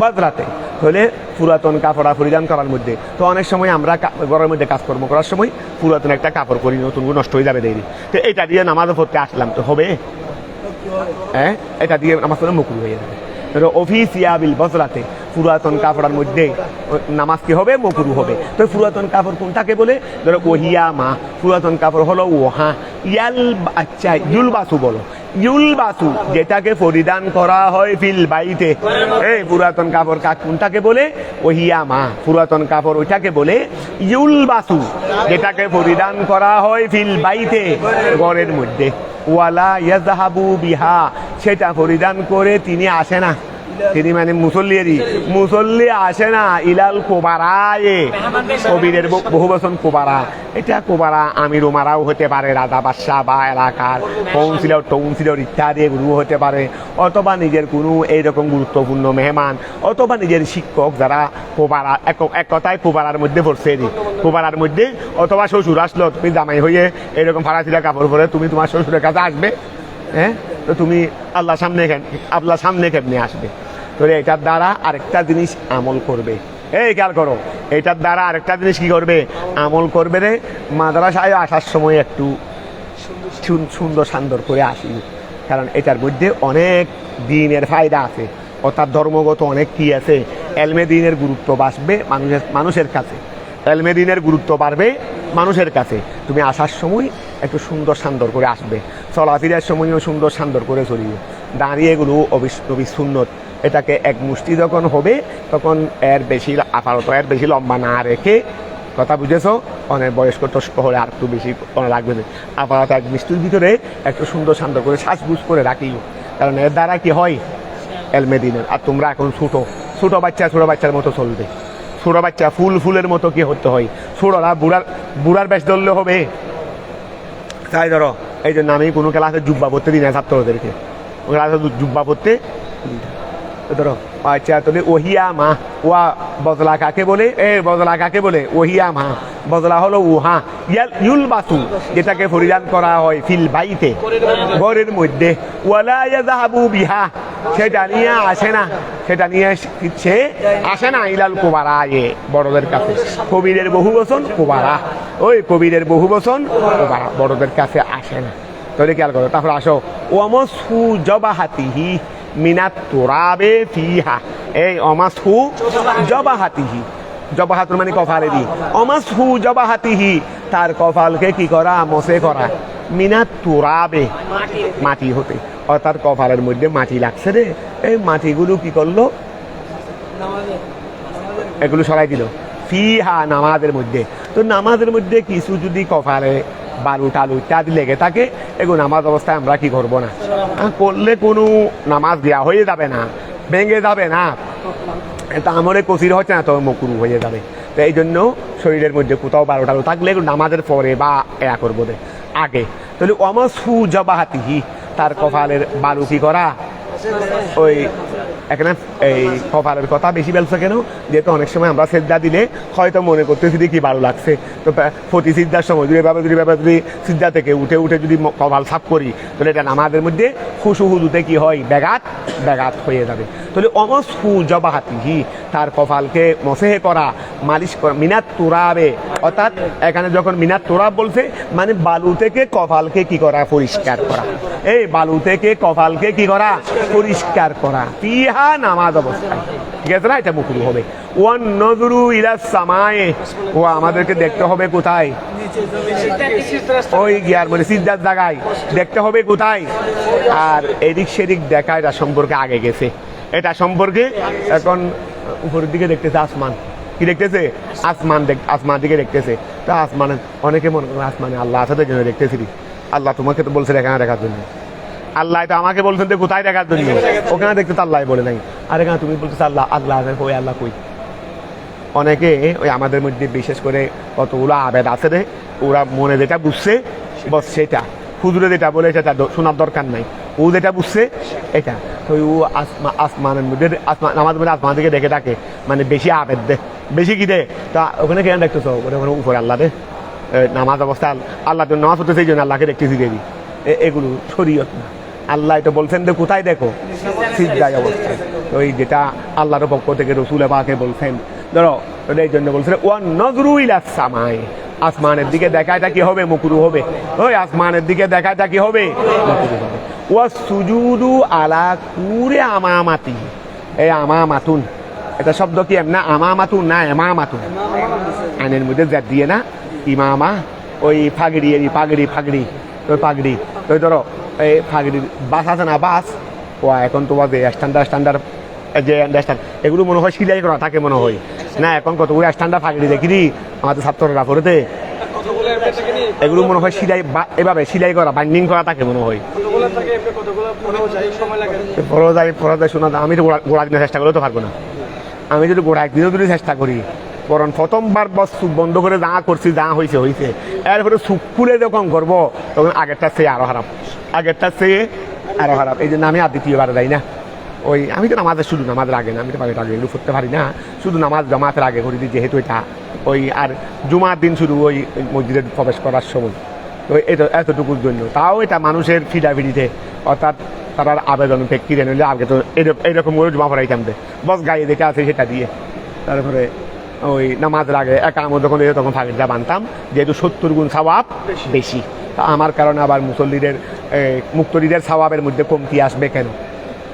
বদলাতে হলে পুরাতন কাপড় পরিধান করার মধ্যে। তো অনেক সময় আমরা ঘরের মধ্যে কাজকর্ম করার সময় পুরাতন একটা কাপড় পরি, নতুন নষ্ট হয়ে যাবে দেরি, তো এটা দিয়ে নামাজ পড়তে আসলাম, তো হবে হ্যাঁ, এটা দিয়ে নামাজ পড়লে মকরু হয়ে যাবে। অফিসিয়াবিল বদলাতে পুরাতন কাপড়ের মধ্যে নামাজ কি হবে, মকরু হবে। তো পুরাতন কাপড় কোনটাকে বলে, ধরো ওহিয়া মা পুরাতন কাপড় হলো ওহা, ইয়াল আচ্ছা ইউলবাসু বলো, ইউলবাসু যেটাকে পরিধান করা হয় ফিল বাইতে, এই পুরাতন কাপড় কোনটাকে বলে? ওহিয়া মা, পুরাতন কাপড় ওইটাকে বলে ইউলবাসু, যেটাকে পরিধান করা হয় ফিল বাইতে, ঘরের মধ্যে। ওয়ালা ইয়াযহাবু বিহা, সেটা পরিধান করে তিনি আসে না, তিনি মানে মুসল্লি আসে না ইলাল কোবারায়ে, কবিরের বহুবচন কোবারা। এটা কোবারা আমির উমারাও হতে পারে, রাজা বাদশাহ বা এলাকার কাউন্সিলর ইত্যাদি এগুলো হতে পারে, অথবা নিজের কোনো এইরকম গুরুত্বপূর্ণ মেহমান, অথবা নিজের শিক্ষক যারা কোবারা, এক কথায় কোবারার মধ্যে পড়ছে, কোবারার মধ্যে। অথবা শ্বশুর আসলো, তুমি জামাই হয়ে এরকম ফাড়াছিলা কাপড় পরে তুমি তোমার শ্বশুরের কাছে আসবে, হ্যাঁ, তো তুমি আল্লাহর সামনে কেমনে আসবে? তাহলে এটার দ্বারা আরেকটা জিনিস আমল করবে, এই খেয়াল করো, এটার দ্বারা আরেকটা জিনিস কি করবে? আমল করবে রে। মাদ্রাসায় আসার সময় একটু সুন্দর সান্দর করে আসি, কারণ এটার মধ্যে অনেক দিনের ফায়দা আছে, অর্থাৎ ধর্মগত অনেক কি আছে। এলমে দিনের গুরুত্ব বাড়বে মানুষের কাছে, এলমে দিনের গুরুত্ব বাড়বে মানুষের কাছে। তুমি আসার সময় একটু সুন্দর সান্দর করে আসবে, চলাফেরার সময়ও সুন্দর সান্দর করে চলিবে। দাঁড়িয়ে এগুলো সুন্নত, এটাকে এক মুষ্টি যখন হবে তখন এর বেশি আপাতত এর বেশি লম্বা না রেখে, কথা বুঝেছো, অনেক বয়স্ক টস্ক হলে আর একটু বেশি লাগবে না, আপাতত এক মিষ্টির ভিতরে একটু সুন্দর সান্দর করে সাজগুজ করে রাখিও, কারণ এর দ্বারা কি হয়? এলমে দিনের। আর তোমরা এখন ছোট বাচ্চার মতো চলবে, ছোট বাচ্চা ফুলের মতো কি হতে হয়, ছোটরা বুড়ার বেশ ধরলে হবে, তাই ধরো। এই জন্য আমি কোনো ক্লাসে জুব্বা পড়তে দিই না ছাত্রদেরকে, ক্লাসে জুব্বা পড়তে ধরো। আচ্ছা, তাহলে ওহিয়া মা, ওয়া বদলা কাকে বলে? বদলা কাকে বলে? ওহিয়া মা, বদলা হলো উহা। ইউলবাসু যেটাকে পরিধান করা হয় ফিল বাইতে, ঘরের মধ্যে। ওয়ালা ইয়াযহাবু বিহা, সেটা নিয়ে আসে না, সেটা নিয়ে সে আসে না ইলাল কোবারায়ে, বড়দের কাছে। কবিরের বহুবচন কোবারা, ওই কবিরের বহুবচন কোবারা, বড়দের কাছে আসে না। তাহলে খেয়াল করো, তারপর আসো। ওয়ামসহু জাবাহাতিহি মিনাত তুরাবে ফিহা, এই অমাসহু জাবাহাতিহি, জবাহাতুর মানে কপালেরই, অমাসহু জাবাহাতিহি, তার কপালকে কি করা? মসে করা, মিনাত তুরাবে, মাটি হতে, অর্থাৎ কপালের মধ্যে মাটি লাগছে রে, এই মাটিগুলো কি করলো? এগুলো সরাই দিল ফিহা, নামাজের মধ্যে। তো নামাজের মধ্যে কিছু যদি কপালে বালু টালু ইত্যাদি লেগে থাকে, এগুলো নামাজ অবস্থায় আমরা কি করবো না, করলে কোনো নামাজ দেওয়া হয়ে যাবে না, ভেঙে যাবে না, এটা আমলে কসির হচ্ছে না, তবে মকরু হয়ে যাবে। তো এই জন্য শরীরের মধ্যে কোথাও বালু টালু থাকলে নামাজের পরে বা এয়া করবো আগে। তাহলে অমসহু জাবাহাতিহি, তার কপালের বালু কি করা? ওই এখানে এই কপালের কথা বেশি বলছে কেন? যেহেতু অনেক সময় আমরা সিজদা দিলে হয়তো মনে করতেছি কি ভালো লাগছে, তো প্রতি সিজদার সময় যদি সিজদা থেকে উঠে যদি কপাল সাফ করি, তাহলে এটা নামাজের মধ্যে খুশুহুদুতে কি হয়? ব্যাঘাত হয়ে যাবে। তাহলে অমসহু জাবাহাতিহি, তার কপালকে মসেহে করা, মালিশ করা, মিনাত তুরাবে, অর্থাৎ এখানে যখন মিনাত তুরাব বলছে মানে বালু থেকে কপালকে কি করা? পরিষ্কার করা। এই বালু থেকে কপালকে কি করা? পরিষ্কার করা, ফিহা, নামাজ অবস্থায়, ঠিক আছে না? এটা মুকরু হবে। ওয়ান নজরু ইলাস সামায়ে, ও আমাদেরকে দেখতে হবে কোথায়? ওই গিয়ার মানে সিজদার জায়গায় দেখতে হবে কোথায়? আর এদিক সেদিক দেখা এটা সম্পর্কে আগে গেছে, এটা সম্পর্কে এখন উপরের দিকে দেখতেছে আসমান, কি দেখতেছে? আসমান দিকে দেখতেছে। তা আসমানে অনেকে মনে করে আসমানে আল্লাহ আছে জন্য দেখতেছি, আল্লাহ তোমাকে তো বলছে এখানে দেখার জন্য, আল্লাহ তো আমাকে বলছেন যে কোথায় দেখার জন্য, ওখানে দেখতে তো আল্লাহ বলে নাই, আর এখানে তুমি বলতেছো আল্লাহ ওই আল্লাহ কই? অনেকে ওই আমাদের মধ্যে বিশেষ করে কতগুলো আবেদ আছে রে, ওরা মনে যেটা বুঝছে বস সেটা, হুজুরে যেটা বলে সেটা শোনার দরকার নাই, ও যেটা বুঝছে এটা। তো ও আসমানের মধ্যে আমাদের মধ্যে আসমান দিকে দেখে থাকে, মানে বেশি আবেদ দে, বেশি কি দে। তা ওখানে কেন দেখতেছো? ওখানে উপরে আল্লাহ দে, নামাজ অবস্থায় আল্লাহ তো নামাজ পড়তে সেই জন্য আল্লাহকে দেখতেছি দেবি, এগুলো শরীয়ত না। আল্লাহ তো বলছেন যে কোথায় দেখো? সিজদায় অবস্থায়। তো এই যেটা আল্লাহর পক্ষ থেকে রসুল পাকে বলছেন, ধরো এই জন্য বলছেন ওয়ান নজরু ইলাস সামায়ে, আসমানের দিকে দেখাটা কি হবে? মুকরু হবে। ওই আসমানের দিকে দেখাটা কি হবে? মুকরু হবে। ওয়াস সুজুদু আলা কুরে আমামাতি, এই আমামাতুন, এটা শব্দ কি না আমামাতুন না এমামাতুন, আইনের মধ্যে জেদ দিয়ে না, ইমামা, ওই পাগড়ি তো পাগড়ি, তো ধরো এই ফাগড়ির বাস আছে না বাস ও এখন তো বাজে স্ট্যান্ডার্ড যে আন্ডারস্ট্যান্ড এগুলো মনে হয় সিলাই করা থাকে মনে হয় না এখন কতগুলো স্ট্যান্ডার্ড ফাগড়ি দেখিনি আমাদের ছাত্ররা পড়েতে এগুলো মনে হয় সিলাই এভাবে সিলাই করা বাইন্ডিং করা থাকে মনে হয় পড়া শোনা আমি তো গোড়া দিনের চেষ্টা করলেও তো পারবো না আমি যদি গোড়া একদিনও যদি চেষ্টা করি বরং প্রথমবার বস চুপ বন্ধ করে যা করছি যা হয়েছে এরপরে চুপ খুলে যখন করবো তখন আগেরটা চেয়ে আরো খারাপ এই জন্য আমি আর দ্বিতীয়বার যাই না ওই আমি তো নামাজের শুধু নামাজের আগে না আমি তো আগে এগুলো করতে পারি না শুধু নামাজ জামাতের আগে করি দিই যেহেতু এটা ওই আর জুমার দিন শুধু ওই মসজিদে প্রবেশ করার সময় তো এতটুকুর জন্য তাও এটা মানুষের ফিডাফিডিতে অর্থাৎ তার আবেদন ফ্যাক্টরি নিলে আগে তো এরকম করে জমা পড়াইতাম দে বস গায়ে যেটা আছে সেটা দিয়ে তারপরে ওই নামাজের আগে একামত যখন তখন ফাঁকিটা বানতাম যেহেতু 70 গুণ সওয়াব বেশি তা আমার কারণে আবার মুসল্লিদের মুক্তরিদের সওয়াবের মধ্যে কমতি আসবে কেন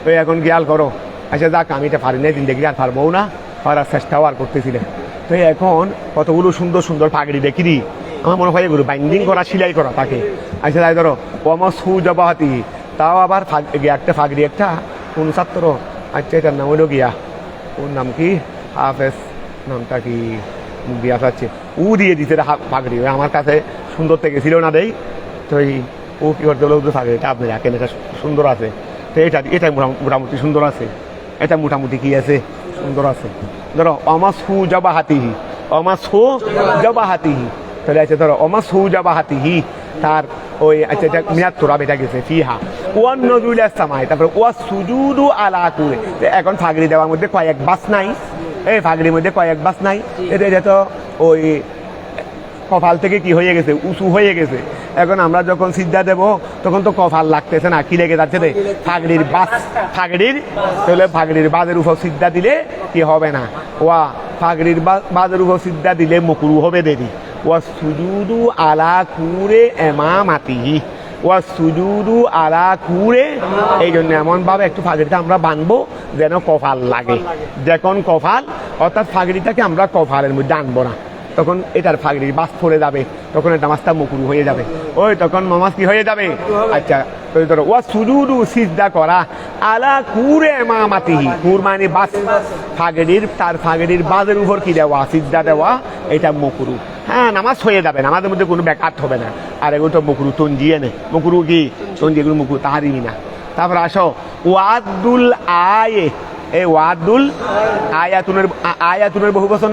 তো এখন খেয়াল করো আচ্ছা যাক আমি এটা পারি না জিন্দগি আর পারবো না পারার চেষ্টাও আর করতেছিলেন তো এখন কতগুলো সুন্দর ফাগড়ি দেখি আমার মনে হয় এগুলো বাইন্ডিং করা সিলাই করা থাকে আচ্ছা তাই ধরো আমার সু জবাহাতি তাও আবার একটা ফাগড়ি একটা কোন ছাত্র আচ্ছা এটার নাম হইল গিয়া ওর নাম কি হাফেজ নামটা কি দিয়া যাচ্ছে ও দিয়ে দিতে ফাগড়ি আমার কাছে সুন্দর থেকে ছিল না দেই তো ও কি করতে হলো ফাগড়িটা আপনি রাখেন এটা সুন্দর আছে তো এটা মোটামুটি সুন্দর আছে এটা মোটামুটি কি আছে সুন্দর আছে ধরো আমার সু জবাহাতিহি তাহলে আছে ধরো আমার সু জবাহাতিহি তার ওই আচ্ছা এটা মিনাত তোরা বেটা গেছে ফিহা ওয়ান নজুল সামাই তারপরে ওয়া সুজুদু আলা কুরে এখন ফাগড়ি দেওয়ার মধ্যে কয়েক বাস নাই এই ফাগড়ির মধ্যে কয়েক বাস নাই এটা তো ওই কপাল থেকে কি হয়ে গেছে উঁচু হয়ে গেছে এখন আমরা যখন সিদ্ধা দেব তখন তো কপাল লাগতেছে না কি লেগে যাচ্ছে রে ফাগড়ির বাজের উপর সিদ্ধা দিলে কি হবে না ওয়া ফাগড়ির বাজের উপর সিদ্ধা দিলে মকরু হবে দেরি ওয়া সুজুদু আলা কুরে এমামাতিহি ওয়া সুজুদু আলা কুরে এই জন্য এমনভাবে একটু ফাগড়িটা আমরা বানবো যেন কপাল লাগে যখন কপাল অর্থাৎ ফাগড়িটাকে আমরা কপালের মধ্যে আনবো না তখন এটার ফাগড়ির বাস পড়ে যাবে তখন এটা মাছটা মুকুরু হয়ে যাবে ওই তখন মামাজ কি হয়ে যাবে আচ্ছা ধরো ওয়া সুজুদু সিজদা করা আলা কুরে মামাতিহি কুর মানে বাস ফাগড়ির বাজের উপর কি দেওয়া সিজদা দেওয়া এটা মুকুরু হ্যাঁ নামাজ হয়ে যাবে নামাজের মধ্যে কোনো ব্যাঘাত হবে না আর এগুলো তো মুকুরু তঞ্জিয়ে নে মুকুরু কি তঞ্জি এগুলো মুকুরু তাহারিমি না তারপর আসো ওয়াদুল আয়ে এই ওয়াদুল আয়াতুনের বহু বচন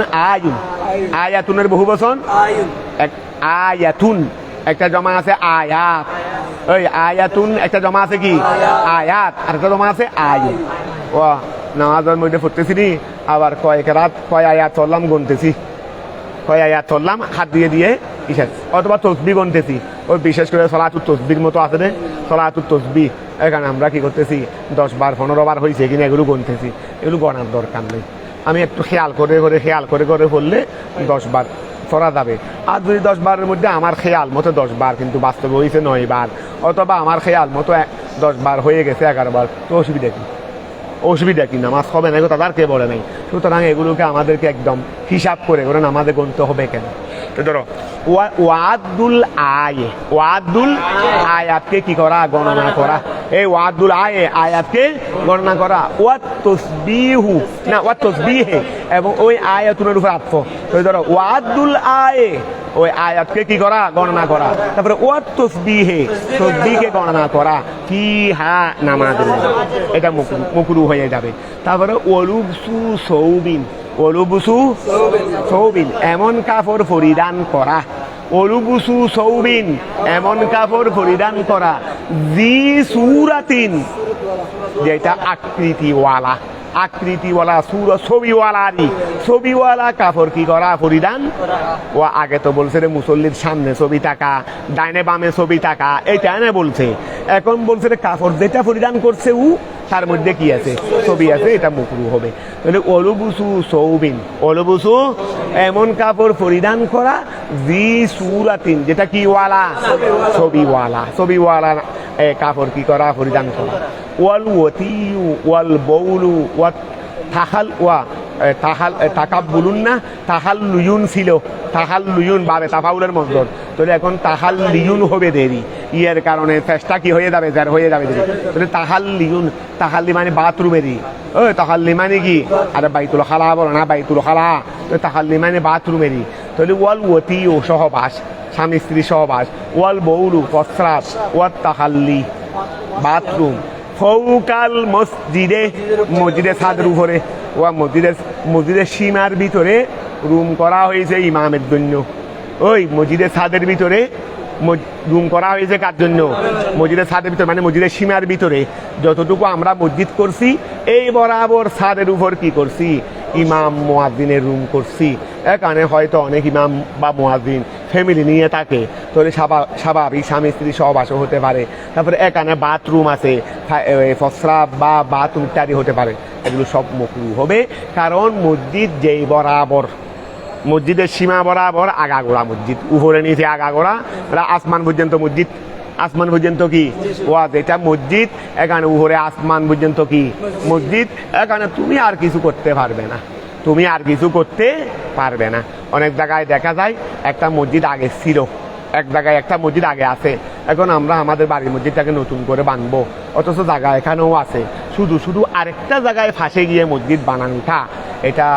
আয়াতুনের বহু বচন আয়াতুন একটা জমা আছে আয়াত ওই আয়াতুন একটা জমা আছে কি আয়াত আর একটা জমা আছে আয়ু ও নামাজের মধ্যে পড়তেছি নি আবার কয় আয়াত চললাম গুনতেছি কয় আয়াত চললাম হাত দিয়ে ইসাদ অথবা তসবি গুনতেছি ওই বিশেষ করে সলাতুত তসবির মতো আছে রে সলাতুত তসবি এখানে আমরা কি করতেছি 10 বার 15 বার হয়েছে কিনা এগুলো গুনতেছি এগুলো গণার দরকার নেই আমি একটু খেয়াল করে পড়লে 10 বার পড়া যাবে আর যদি 10 বারের মধ্যে আমার খেয়াল মতো 10 বার কিন্তু বাস্তবে হয়েছে 9 বার অথবা আমার খেয়াল মতো 10 বার হয়ে গেছে 11 বার তো অসুবিধা কি নামাজ হবে না তাদের কে বলে নাই সুতরাং এগুলোকে আমাদেরকে একদম হিসাব করে নামাজে গুনতে হবে কেন তো ধরো ওয়াদুল আয়াতকে কি করা গণনা করা এই ওয়াদুল আয়াতকে গণনা করা ওয়াত তসবিহে এবং ওই আয়াতুনের উপর আত্ম তো ধরো ওয়াদুল ওই আয়াতকে কি করা গণনা করা তারপরে ওয়াত তসবিহে গণনা করা কি হা নামাজের এটা মুকরু হয়ে যাবে তারপরে ওলুবসু সৌবিন এমন কাপড় পরিধান করা অলুবুসু সৌবিন এমন কাপড় পরিধান করা জি সুরাতিন যেটা আকৃতিওয়ালা ছবিওয়ালা কাপড় কি করা পরিধান ও আগে তো বলছে রে মুসল্লির সামনে ছবি থাকা ডাইনে বামে ছবি থাকা এইটা না বলছে এখন বলছে রে কাপড় যেটা পরিধান করছে তার মধ্যে কি আছে ছবি আছে এটা মুকরু হবে তাহলে অলুবুসু এমন কাপড় পরিধান করা জি সুরাতিন যেটা কি ওয়ালা ছবিওয়ালা কাপড় কি করা পরিধান করা ওয়াল ওয়াতিউ ওয়াল বৌলু ওয়াত তাকাব্বুলুন না, তাহাল্লুয়ুন ছিল, তাহাল্লুয়ুন বাবে তাফাউলের মজদর, তাহলে এখন তাহাল্লিয়ুন হবে দেরি, ইয়ের কারণে চেষ্টা কি হয়ে যাবে, যার হয়ে যাবে দেরি, তাহলে তাহাল্লিয়ুন, তাহাল্লি মানে বাথরুমেরই, ও তাহাল্লি মানে কি, আরে বাইতুল খালা বলো না, বাইতুল খালা, তো তাহাল্লি মানে বাথরুমেরই, তাহলে ওয়াল ওয়াতি ও সহবাস, স্বামী স্ত্রী সহবাস, ওয়াল বৌলু প্রস্রাব, ওয়াত তাহাল্লি বাথরুম, ফৌকাল মসজিদে, মসজিদের ছাদের উপরে, ওয়া মসজিদের সীমার ভিতরে রুম করা হয়েছে ইমামের জন্য, ওই মসজিদের ছাদের ভিতরে রুম করা হয়েছে কার জন্য, মসজিদের ছাদের ভিতরে মানে মসজিদের সীমার ভিতরে যতটুকু আমরা মসজিদ করছি এই বরাবর ছাদের উপর কি করছি, ইমাম মুয়াজ্জিনের রুম করছি। এখানে হয়তো অনেক ইমাম বা মুয়াজ্জিন ফ্যামিলি নিয়ে থাকে, তাহলে স্বাভাবিক স্বামী স্ত্রী সহবাসও হতে পারে, তারপরে এখানে বাথরুম আছে, প্রস্রাব বা বাথরুম ইত্যাদি হতে পারে, এগুলো সব মাকরুহ হবে, কারণ মসজিদ যেই বরাবর, মসজিদের সীমা বরাবর আগাগোড়া মসজিদ, উপরে নিচে আগাগোড়া, আসমান পর্যন্ত মসজিদ, আসমান পর্যন্ত কি ওয়াজ, এটা মসজিদ, এখানে উপরে আসমান পর্যন্ত কি মসজিদ, এখানে তুমি আর কিছু করতে পারবে না, তুমি আর কিছু করতে পারবে না। অনেক জায়গায় দেখা যায় একটা মসজিদ আগে ছিল, এক জায়গায় একটা মসজিদ আগে আছে, এখন আমরা আমাদের বাড়ির মসজিদটাকে নতুন করে বানবো, অথচ জায়গা এখানেও আছে, শুধু শুধু আরেকটা জায়গায় ফাঁসে গিয়ে মসজিদ বানানোটা এটা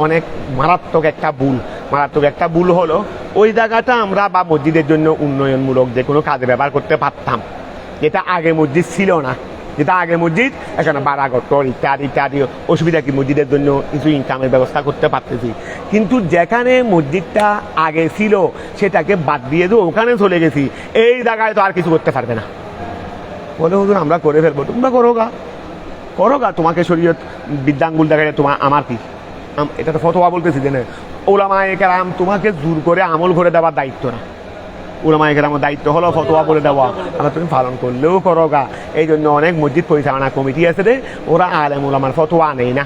অনেক মারাত্মক একটা ভুল। মারাত্মক একটা ভুল হলো ওই জায়গাটা আমরা বা মসজিদের জন্য উন্নয়নমূলক যে কোনো কাজে ব্যবহার করতে পারতাম, যেটা আগে মসজিদ ছিল না, যেটা আগে মসজিদ এখানে বাড়াঘর ইত্যাদি ইত্যাদি, অসুবিধা কি মসজিদের জন্য কিছু ইনকামের ব্যবস্থা করতে পারতেছি, কিন্তু যেখানে মসজিদটা আগে ছিল সেটাকে বাদ দিয়ে দিয়ে ওখানে চলে গেছি, এই জায়গায় তো আর কিছু করতে পারবে না, বলে হুজুর আমরা করে ফেলবো, তোমরা করো গা, তোমাকে শরীয়ত বিদ্যাঙ্গুল দেখায়, তোমার আমার কি, এটা তো ফতোয়া বলতেছি যে না, উলামায়ে কেরাম তোমাকে জোর করে আমল করে দেওয়ার দায়িত্ব না, উলামায়ে কেরামের দায়িত্ব হলো ফতোয়া বলে দেওয়া, আমরা তুমি পালন করলেও করো গা। এই জন্য অনেক মসজিদ পরিচালনা কমিটি আছে রে, ওরা আলেম উলামার ফতোয়া নেই না,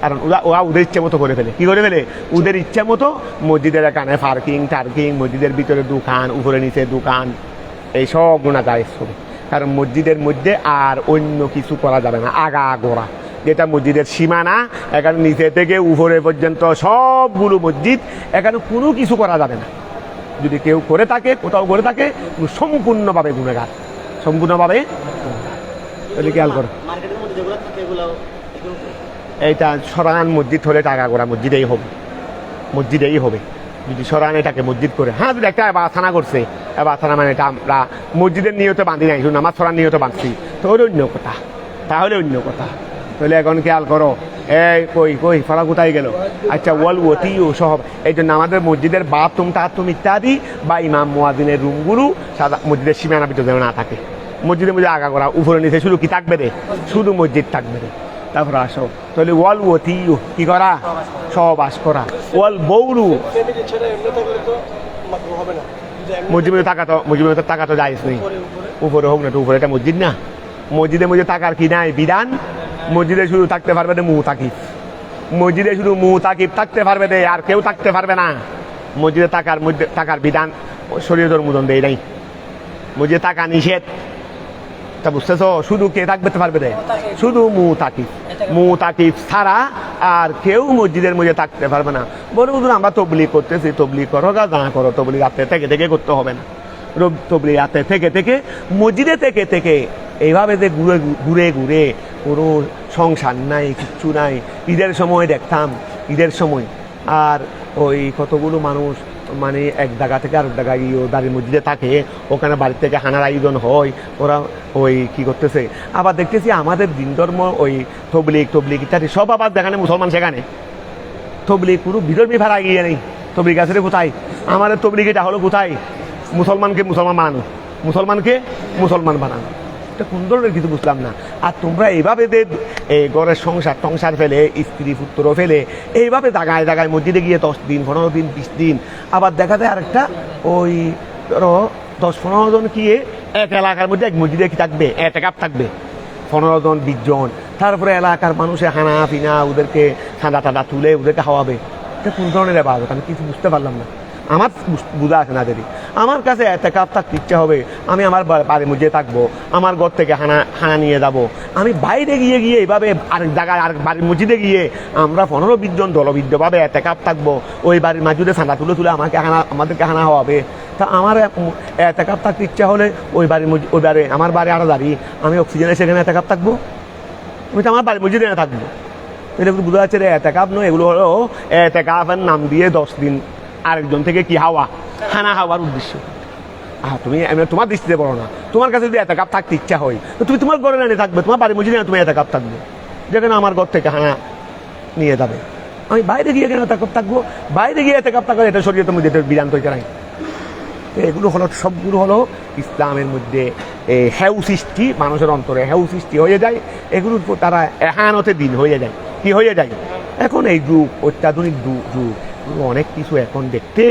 কারণ ওরা ওদের ইচ্ছে মতো করে ফেলে, কি করে ফেলে, ওদের ইচ্ছে মতো মসজিদের এখানে পার্কিং টার্কিং, মসজিদের ভিতরে দোকান, উপরে নিচে দোকান, এই সব গুণা জায়েজ হবে, কারণ মসজিদের মধ্যে আর অন্য কিছু করা যাবে না, আগাগোড়া যেটা মসজিদের সীমানা, এখানে নিচে থেকে উপরে পর্যন্ত সবগুলো মসজিদ, এখানে কোনো কিছু করা যাবে না, যদি কেউ করে থাকে কোথাও করে থাকে সম্পূর্ণভাবে গুণেগার, সম্পূর্ণভাবে। তাহলে খেয়াল করো এইটা সরান মসজিদ হলে টাকা করা মসজিদেই হবে, যদি সরান এটাকে মসজিদ করে, হ্যাঁ যদি একটা বাথানা করছে, বাথানা মানে এটা আমরা মসজিদের নিয়তে বাঁধি নাই, শুধু নামাজ পড়ার নিয়তে বাঁধছি, তাহলে অন্য কথা, তাহলে এখন খেয়াল করো, এই কই ফলা কোথায় গেল, আচ্ছা ওয়াল ওতি ও সব, এই জন্য আমাদের মসজিদের বাথরুম টাথরুম ইত্যাদি বা ইমাম মুয়াজ্জিনের রুমগুলো সাদা মসজিদের সীমানার ভিতরে যেন না থাকে, মসজিদের মধ্যে আগা করা, উপরে নিচে শুধু কি থাকবে রে, শুধু মসজিদ থাকবে রে। তারপরে আসো, তাহলে ওয়াল ওতি কি করা, সহবাস করা, ওয়াল বৌরু মসজিদে টাকা তো যাইস নেই, উপরে হোক না তো, উপরে এটা মসজিদ না, মসজিদের মধ্যে টাকার কি নাই বিধান, মসজিদে শুধু থাকতে পারবে না মুতাকিব, মসজিদে শুধু মুতাকিব থাকতে পারবে দে, আর কেউ থাকতে পারবে না, মসজিদে টাকার বিধান শরীয়তের অনুমোদন দেয় নাই, মসজিদে টাকা নিষেধ, তা বুঝতেছো, শুধু কে থাকতে পারবে দে, শুধু মুতাকিব ছাড়া আর কেউ মসজিদের মধ্যে থাকতে পারবে না। বলে হুজুর আমরা তবলিগ করতেছি, তবলিগ করো গা, না করো, তবলিগ রাতে থেকে করতে হবে না, তবলিগ রাতে থেকে মসজিদে থেকে এইভাবে যে ঘুরে কোনো সংসার নাই, কিচ্ছু নাই। ঈদের সময় দেখতাম, ঈদের সময় আর ওই কতগুলো মানুষ মানে এক জায়গা থেকে আরেক জায়গায় দাঁড়িয়ে মসজিদে থাকে, ওখানে বাড়ির থেকে হানার আয়োজন হয়, ওরা ওই কি করতেছে। আবার দেখতেছি আমাদের দিন ধর্ম ওই তবলিগ ইত্যাদি সব আবার দেখানে মুসলমান, সেখানে তবলিগ পুরো বিধর্মী ভাড়া গিয়ে নেই, তবলিগ আছে কোথায়, আমাদের তবলিগ এটা হলো কোথায়, মুসলমানকে মুসলমান বানানো, এটা কোন ধরনের কিছু বুঝলাম না। আর তোমরা এইভাবে যে ঘরের সংসার ফেলে, স্ত্রী পুত্র ফেলে, এইভাবে জায়গায় মসজিদে গিয়ে 10 দিন 15 দিন 20 দিন, আবার দেখা যায় আরেকটা ওই ধরো 10-15 জন গিয়ে এক এলাকার মধ্যে এক মসজিদে কি থাকবে, এতেকাফ থাকবে 15 জন 20 জন, তারপরে এলাকার মানুষের হানা পিনা, ওদেরকে ঠান্ডা তুলে ওদেরকে খাওয়াবে, এটা কোন ধরনের ইবাদত আমি কিছু বুঝতে পারলাম না। আমার বুঝা আছে না দেরি আমার কাছে এতেকাফ থাকতে ইচ্ছা হবে আমি আমার বাড়ির মধ্যে থাকবো আমার ঘর থেকে হানা নিয়ে যাব আমি বাইরে গিয়ে গিয়ে এইভাবে আরেক জায়গায় আরেক বাড়ির মসজিদে গিয়ে আমরা 15-20 জন দলবিদ্ধভাবে এতেকাফ থাকবো ওই বাড়ির মাঝুদে চাঁদা তুলে তুলে আমাদেরকে হানা হওয়াবে তা আমার এতেকাফ থাকতে ইচ্ছা হলে ওই বাড়ি আমার বাড়ি আরো দাঁড়িয়ে আমি অক্সিজেনে সেখানে এতেকাফ থাকবো আমি তো আমার বাড়ির মসজিদে থাকবো এটা বোঝা যাচ্ছে রে এতেকাফ নয় এগুলো হলো এতেকাফের নাম দিয়ে 10 দিন আরেকজন থেকে কি হানা হাওয়ার উদ্দেশ্য তুমি তোমার দৃষ্টিতে বলো না তোমার কাছে যদি এতেকাফ থাকতে ইচ্ছা হয় তো তুমি তোমার ঘরে না থাকবে তোমার বাড়ির মসজিদে তুমি এতেকাফ থাকবে যেখানে আমার ঘর থেকে হানা নিয়ে যাবে আমি বাইরে গিয়ে কেন এতেকাফ থাকবো বাইরে গিয়ে এতেকাফ থাকবে এটা শরীয়তের মধ্যে বিধান তৈরি নাই এগুলো হলো সবগুলো হলো ইসলামের মধ্যে হেউ সৃষ্টি মানুষের অন্তরে হেউ সৃষ্টি হয়ে যায় এগুলোর তারা এহানতে দিন হয়ে যায় কি হয়ে যায় এখন এই যুগ অত্যাধুনিক যুগ অনেক কিছু এখন দেখতে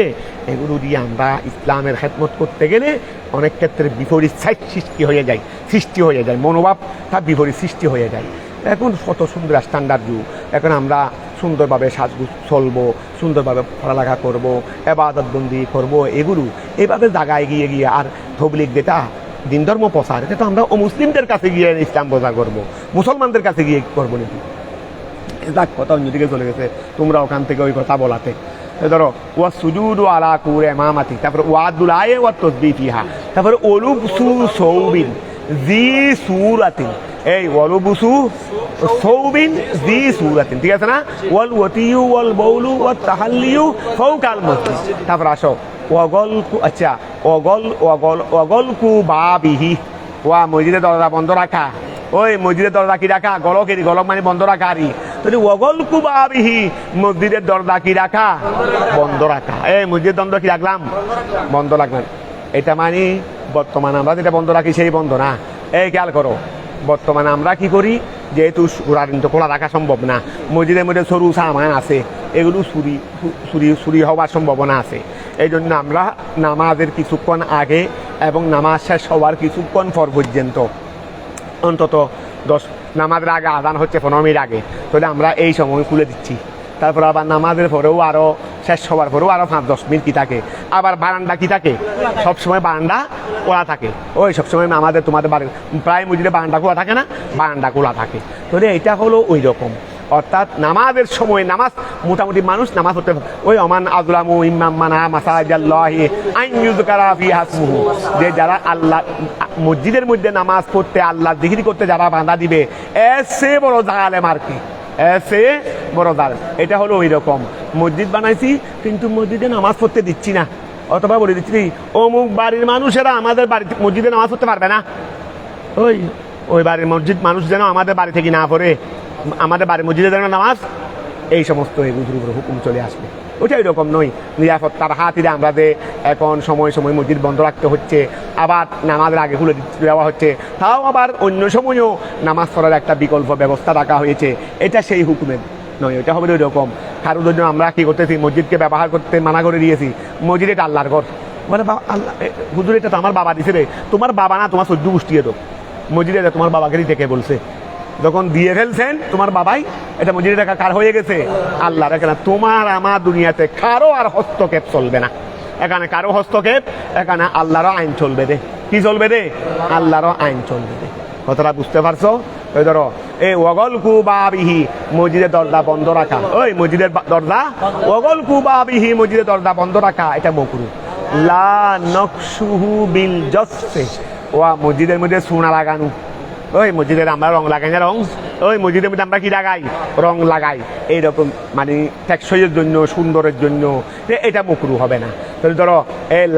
এগুলো দিয়ে আমরা ইসলামের খেদমত করতে গেলে অনেক ক্ষেত্রে বিপরীত সৃষ্টি হয়ে যায় মনোভাব তার বিপরীত সৃষ্টি হয়ে যায় এখন কত সুন্দর স্ট্যান্ডার্ড যুগ এখন আমরা সুন্দরভাবে সাজগুজ চলবো সুন্দরভাবে পড়ালেখা করবো ইবাদতবন্দি করবো এগুলো এইভাবে জায়গায় গিয়ে গিয়ে আর তবলিগ যেটা দিন ধর্ম প্রচার এটা তো আমরা মুসলিমদের কাছে গিয়ে ইসলাম প্রচার করবো মুসলমানদের কাছে গিয়ে করবো নাকি যাক কথা অন্যদিকে চলে গেছে তোমরা ওখান থেকে ওই কথা বলাতে ধরো ওয়া সুজুদু আলা কুরে মামাতি তারপরে ওয়াদুল আয়ে ওয়া তাসবিহ ফিহা তারপরে ওলুবসু সৌবিন জি সুরাতিন এই ওয়ালুবসু সৌবিন জি সুরাতিন ঠিক আছে না ওয়াল ওয়াতিয়ু ওয়াল বাউলু ওয়াত তাহাল্লিয়ু ফাওকাল মসজিদ তারপর আসো ওয়াগলকু আচ্ছা ওয়াগলকু বাবিহি ওয়া মসজিদের দরজা বন্ধ রাখা ওই মসজিদের দরজা কি রাখা গলক মানে বন্ধ রাখা আরই তাহলে ওয়াগলকু বাবিহি মসজিদের দরজা কি রাখা বন্ধ রাখা এই মসজিদের দরজা কি রাখলাম বন্ধ রাখলাম এটা মানে বর্তমানে আমরা যেটা বন্ধ রাখি সেই বন্ধ না এই খেয়াল করো বর্তমানে আমরা কি করি যেহেতু খোলা রাখা সম্ভব না মসজিদের মধ্যে সরু সামান আছে এগুলো চুরি হওয়ার সম্ভাবনা আছে এই জন্য আমরা নামাজের কিছুক্ষণ আগে এবং নামাজ শেষ হওয়ার কিছুক্ষণ পর পর্যন্ত অন্তত নামাজের আগে আজান হচ্ছে 15 মিনিট আগে তাহলে আমরা এই সময় খুলে দিচ্ছি তারপর আবার নামাজের পরেও আরও শেষ হওয়ার পরেও আরও 5-10 মিনিট কি থাকে আবার বারান্দা কি থাকে সবসময় বারান্দা খোলা থাকে ওই সবসময় আমাদের তোমাদের বাড়ি প্রায় মসজিদে বারান্দা খোলা থাকে না বারান্দা খোলা থাকে তাহলে এটা হলো ওই রকম অর্থাৎ নামাজের সময় নামাজ মোটামুটি মানুষ নামাজ পড়তে ওই অমান আযলামু ইম্মাম মানা মাসাজিদাল্লাহি আন ইউযকারা ফিহা ইসমুহু যে যারা আল্লাহ মসজিদের মধ্যে নামাজ পড়তে আল্লাহ জিকির করতে যারা বাধা দিবে এসে বড় জালেম আর কি এসে বড় জালেম এটা হলো ওই রকম মসজিদ বানাইছি কিন্তু মসজিদে নামাজ পড়তে দিচ্ছি না অথবা বলে দিচ্ছি অমুক বাড়ির মানুষেরা আমাদের বাড়িতে মসজিদে নামাজ পড়তে পারবে না ওই বাড়ির মসজিদ মানুষ যেন আমাদের বাড়ি থেকে না পড়ে আমাদের বাড়ির মসজিদে যেন নামাজ এই সমস্ত এগুলোর উপর হুকুম চলে আসবে ওটা এরকম নয় নিরাপত্তার হাতিরে আমরা যে এখন সময় মসজিদ বন্ধ রাখতে হচ্ছে আবার নামাজের আগে খুলে দেওয়া হচ্ছে তাও আবার অন্য সময়ও নামাজ পড়ার একটা বিকল্প ব্যবস্থা রাখা হয়েছে এটা সেই হুকুমের নয় এটা হবে ওই রকম কারোর জন্য আমরা কি করতেছি মসজিদকে ব্যবহার করতে মানা করে দিয়েছি মসজিদ এটা আল্লাহর ঘর মানে আল্লাহ হুজুর এটা তো আমার বাবা দিছে রে তোমার বাবা না তোমার সহ্য গোষ্ঠী তো মসজিদে তোমার বাবাকে থেকে বলছে যখন দিয়ে ফেলছেন তোমার বাবাই এটা মসজিদে টাকা কার হয়ে গেছে আল্লাহর এখানে তোমার আমার দুনিয়াতে কারো আর হস্তক্ষেপ চলবে না এখানে কারো হস্তক্ষেপ এখানে আল্লাহরও আইন চলবে রে কি চলবে রে আল্লাহরও আইন চলবে রে কথাটা বুঝতে পারছো ওই ধরো এই ওয়াগলকু বাবিহি মসজিদের দরজা বন্ধ রাখা ওই মসজিদের দরজা ওয়াগলকু বাবিহি মসজিদের দরজা বন্ধ রাখা এটা মাকরুহ লা নকশুহু বিল জাসসে ওয়া মসজিদের মধ্যে সোনা লাগানো ওই মসজিদের আমরা রং লাগাই না ওই মসজিদের মধ্যে আমরা কি লাগাই রং লাগাই এইরকম মানে টেকসইয়ের জন্য সুন্দরের জন্য এটা মাকরুহ হবে না তাহলে ধরো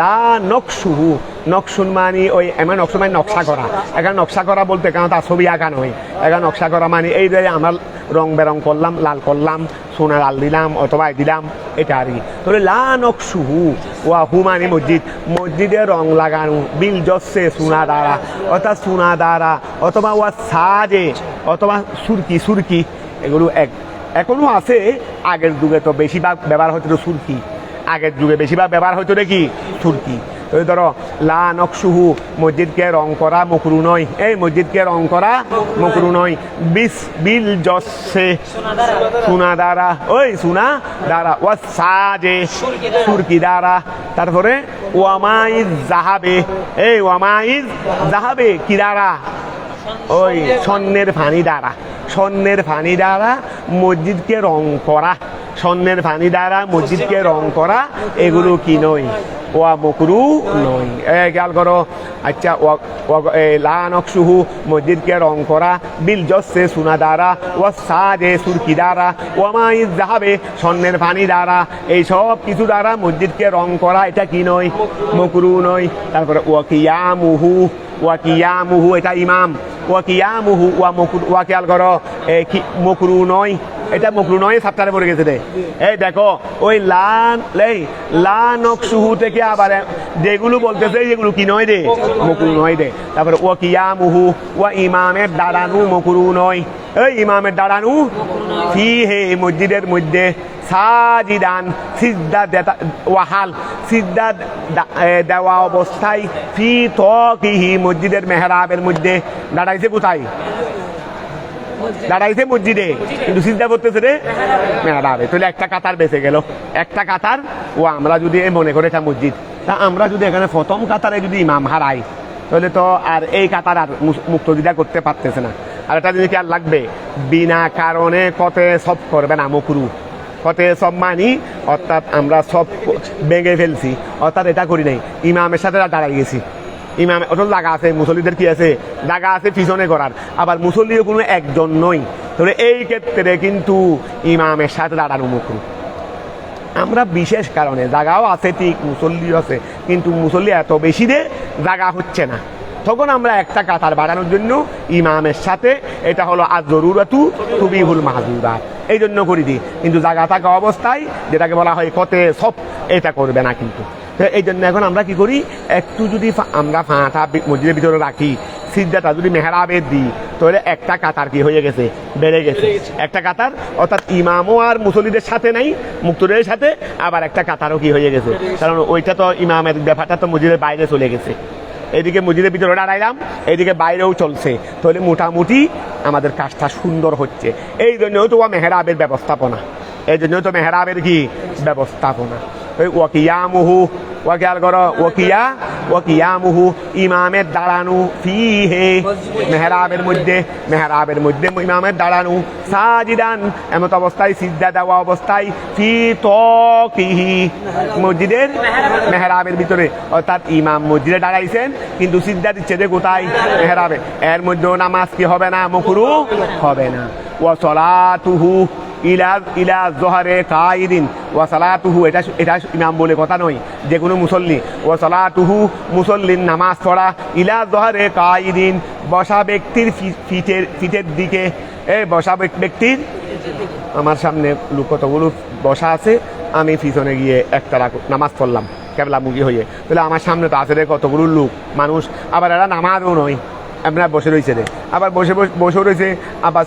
লা নকশুহু নকশুন মানে ওই এমন নকশা মানে নকশা করা এখানে নকশা করা বলতে এখানে তার ছবি আঁকা নয় এখানে নকশা করা মানে এই যে আমরা রং বেরং করলাম লাল করলাম সোনা লাল দিলাম অথবা দিলাম এটা আর কি তাহলে লা নকশুহু ওয়া হু মানে মসজিদে রং লাগানো বিল জসে সোনা দ্বারা অর্থাৎ সোনা দ্বারা অথবা ওয়া সাজে অথবা সুরকি এগুলো এখনো আছে আগের যুগে তো বেশিরভাগ ব্যবহার হতো সুরকি আগের যুগে বেশিরভাগ ব্যবহার হতো নাকি সুরকি ওই ধরো লা নকশুহু মসজিদকে রং করা মকরু নয়, এই মসজিদকে রং করা মকরু নয়। বিল জসে সোনা দ্বারা, ওই সোনা দ্বারা, ওয়া সাজে সুরকি দ্বারা, তারপরে ওয়ামাইজ জাহাবে, এই ওয়ামাইজ জাহাবে কি দ্বারা, ওই স্বর্ণের ফানি দ্বারা, স্বর্ণের ফানি দ্বারা মসজিদকে রং করা, স্বর্ণের ফানি দ্বারা মসজিদকে রং করা, এগুলো কি নয়, ওয়া মকরু নয়। খেয়াল করো, আচ্ছা লা নকশুহু মসজিদকে রং করা, বিল জসে সোনা দ্বারা, ওয়া সাজে সুরকি দ্বারা, ওয়ামাইজ জাহাবে স্বর্ণের ফানি দ্বারা, এই সব কিছু দ্বারা মসজিদকে রং করা এটা কি নয়, মকরু নয়। তারপরে ওয়াকিয়ামুহু, ওয়াকিয়ামুহু এটা ইমাম, ওয়াকিয়ামুহু ওয়া খেয়াল করো মকরু নয়, এটা মকরু নয়, সাপ্তাহে পড়ে গেছে রে। এই দেখো ওই লা নকশুহু থেকে আবার যেগুলো বলতেছে যেগুলো কি নয় রে, মকরু নয় রে। তারপরে ওয়াকিয়ামুহু ওয়া ইমামের দাঁড়ানো মকরু নয়, এই ইমামের দাঁড়ানো ফি হে মসজিদের মধ্যে, সাজিদান সিজদা ওয়াহাল সিজদা দেওয়া অবস্থায়, ফি তকিহি মসজিদের মেহরাবের মধ্যে, দাঁড়াইছে কোথায়, দাঁড়াইছে মসজিদে কিন্তু সিজদা করতেছে রে মেহরাবে। তাহলে একটা কাতার বেঁচে গেল, একটা কাতার। ও আমরা যদি মনে করে এটা মসজিদ, তা আমরা যদি এখানে প্রথম কাতারে যদি ইমাম হারাই, তাহলে তো আর এই কাতার আর মুক্তদিদা করতে পারতেছে না। আর একটা জিনিস আর লাগবে, বিনা কারণে কতে সব করবে না মকরু, কতে সব মানি, অর্থাৎ আমরা সব ভেঙে ফেলছি, অর্থাৎ এটা করি নাই, ইমামের সাথে দাঁড়াই গেছি, ইমাম অটল জায়গা আছে, মুসল্লিদের কি আছে জায়গা আছে পিছনে করার, আবার মুসল্লিও কোনো একজন নয়, তাহলে এই ক্ষেত্রে কিন্তু ইমামের সাথে দাঁড়ানো মকরু। আমরা বিশেষ কারণে জায়গাও আছে ঠিক, মুসল্লিও আছে, কিন্তু মুসল্লি এত বেশি দে জায়গা হচ্ছে না, তখন আমরা একটা কাতার বাড়ানোর জন্য ইমামের সাথে, এটা হলো আজ জরুরাতু তুবিহুল মাহজুরাত, এই জন্য করি দিই। কিন্তু জায়গা থাকা অবস্থায় যেটাকে বলা হয় কতে সব, এটা করবে না কিন্তু। এই জন্য এখন আমরা কি করি, একটু যদি আমরা ফাঁটা মসজিদের ভিতরে রাখি, সিজদাটা যদি মেহরাবে দিই, তাহলে একটা কাতার কি হয়ে গেছে, বেড়ে গেছে একটা কাতার, অর্থাৎ ইমামও আর মুসল্লিদের সাথে নাই, মুক্তদের সাথে, আবার একটা কাতারও কি হয়ে গেছে, কারণ ওইটা তো ইমামের ব্যাপারটা তো মসজিদের বাইরে চলে গেছে। এদিকে মসজিদের ভিতরে দাঁড়াইলাম, এইদিকে বাইরেও চলছে, তাহলে মোটামুটি আমাদের কাজটা সুন্দর হচ্ছে। এই জন্যই তো মেহরাবের ব্যবস্থাপনা, এই জন্যই তো মেহরাবের কি ব্যবস্থাপনা। ওই ওয়াকিয়ামুহু, ওয়া খেয়াল করো, ওয়াকিয়ামুহু ইমামের দাঁড়ানো, ফি হে মেহরাবের মধ্যে, মেহরাবের মধ্যে ইমামের দাঁড়ানো, সাজিদান এমত অবস্থায়, সিজদা দেওয়া অবস্থায়, ফি তকিহি মসজিদের মেহরাবের ভিতরে, অর্থাৎ ইমাম মসজিদে দাঁড়াইছেন কিন্তু সিজদা দিচ্ছে যে কোথায়, মেহরাবে, এর মধ্যেও নামাজ কি হবে না, মকরু হবে না। ওয়া সলাতুহু ইলা জোহরে কাইদিন, ওয়া সালাতুহু এটা ইমাম বলে কথা নয়, যে কোনো মুসল্লি, ওয়া সালাতুহু মুসল্লির নামাজ পড়া, ইলা জোহরে কাইদিন বসা ব্যক্তির ফিটের দিকে, এই বসা ব্যক্তির, আমার সামনে লোক কতগুলো বসা আছে, আমি পিছনে গিয়ে একটা নামাজ পড়লাম কেবলামুখী হয়ে, তাহলে আমার সামনে তো আছে রে কতগুলো লোক মানুষ, আবার এরা নামাজও নয়, আপনার বসে রয়েছে রে, আবার বসে রয়েছে, আবার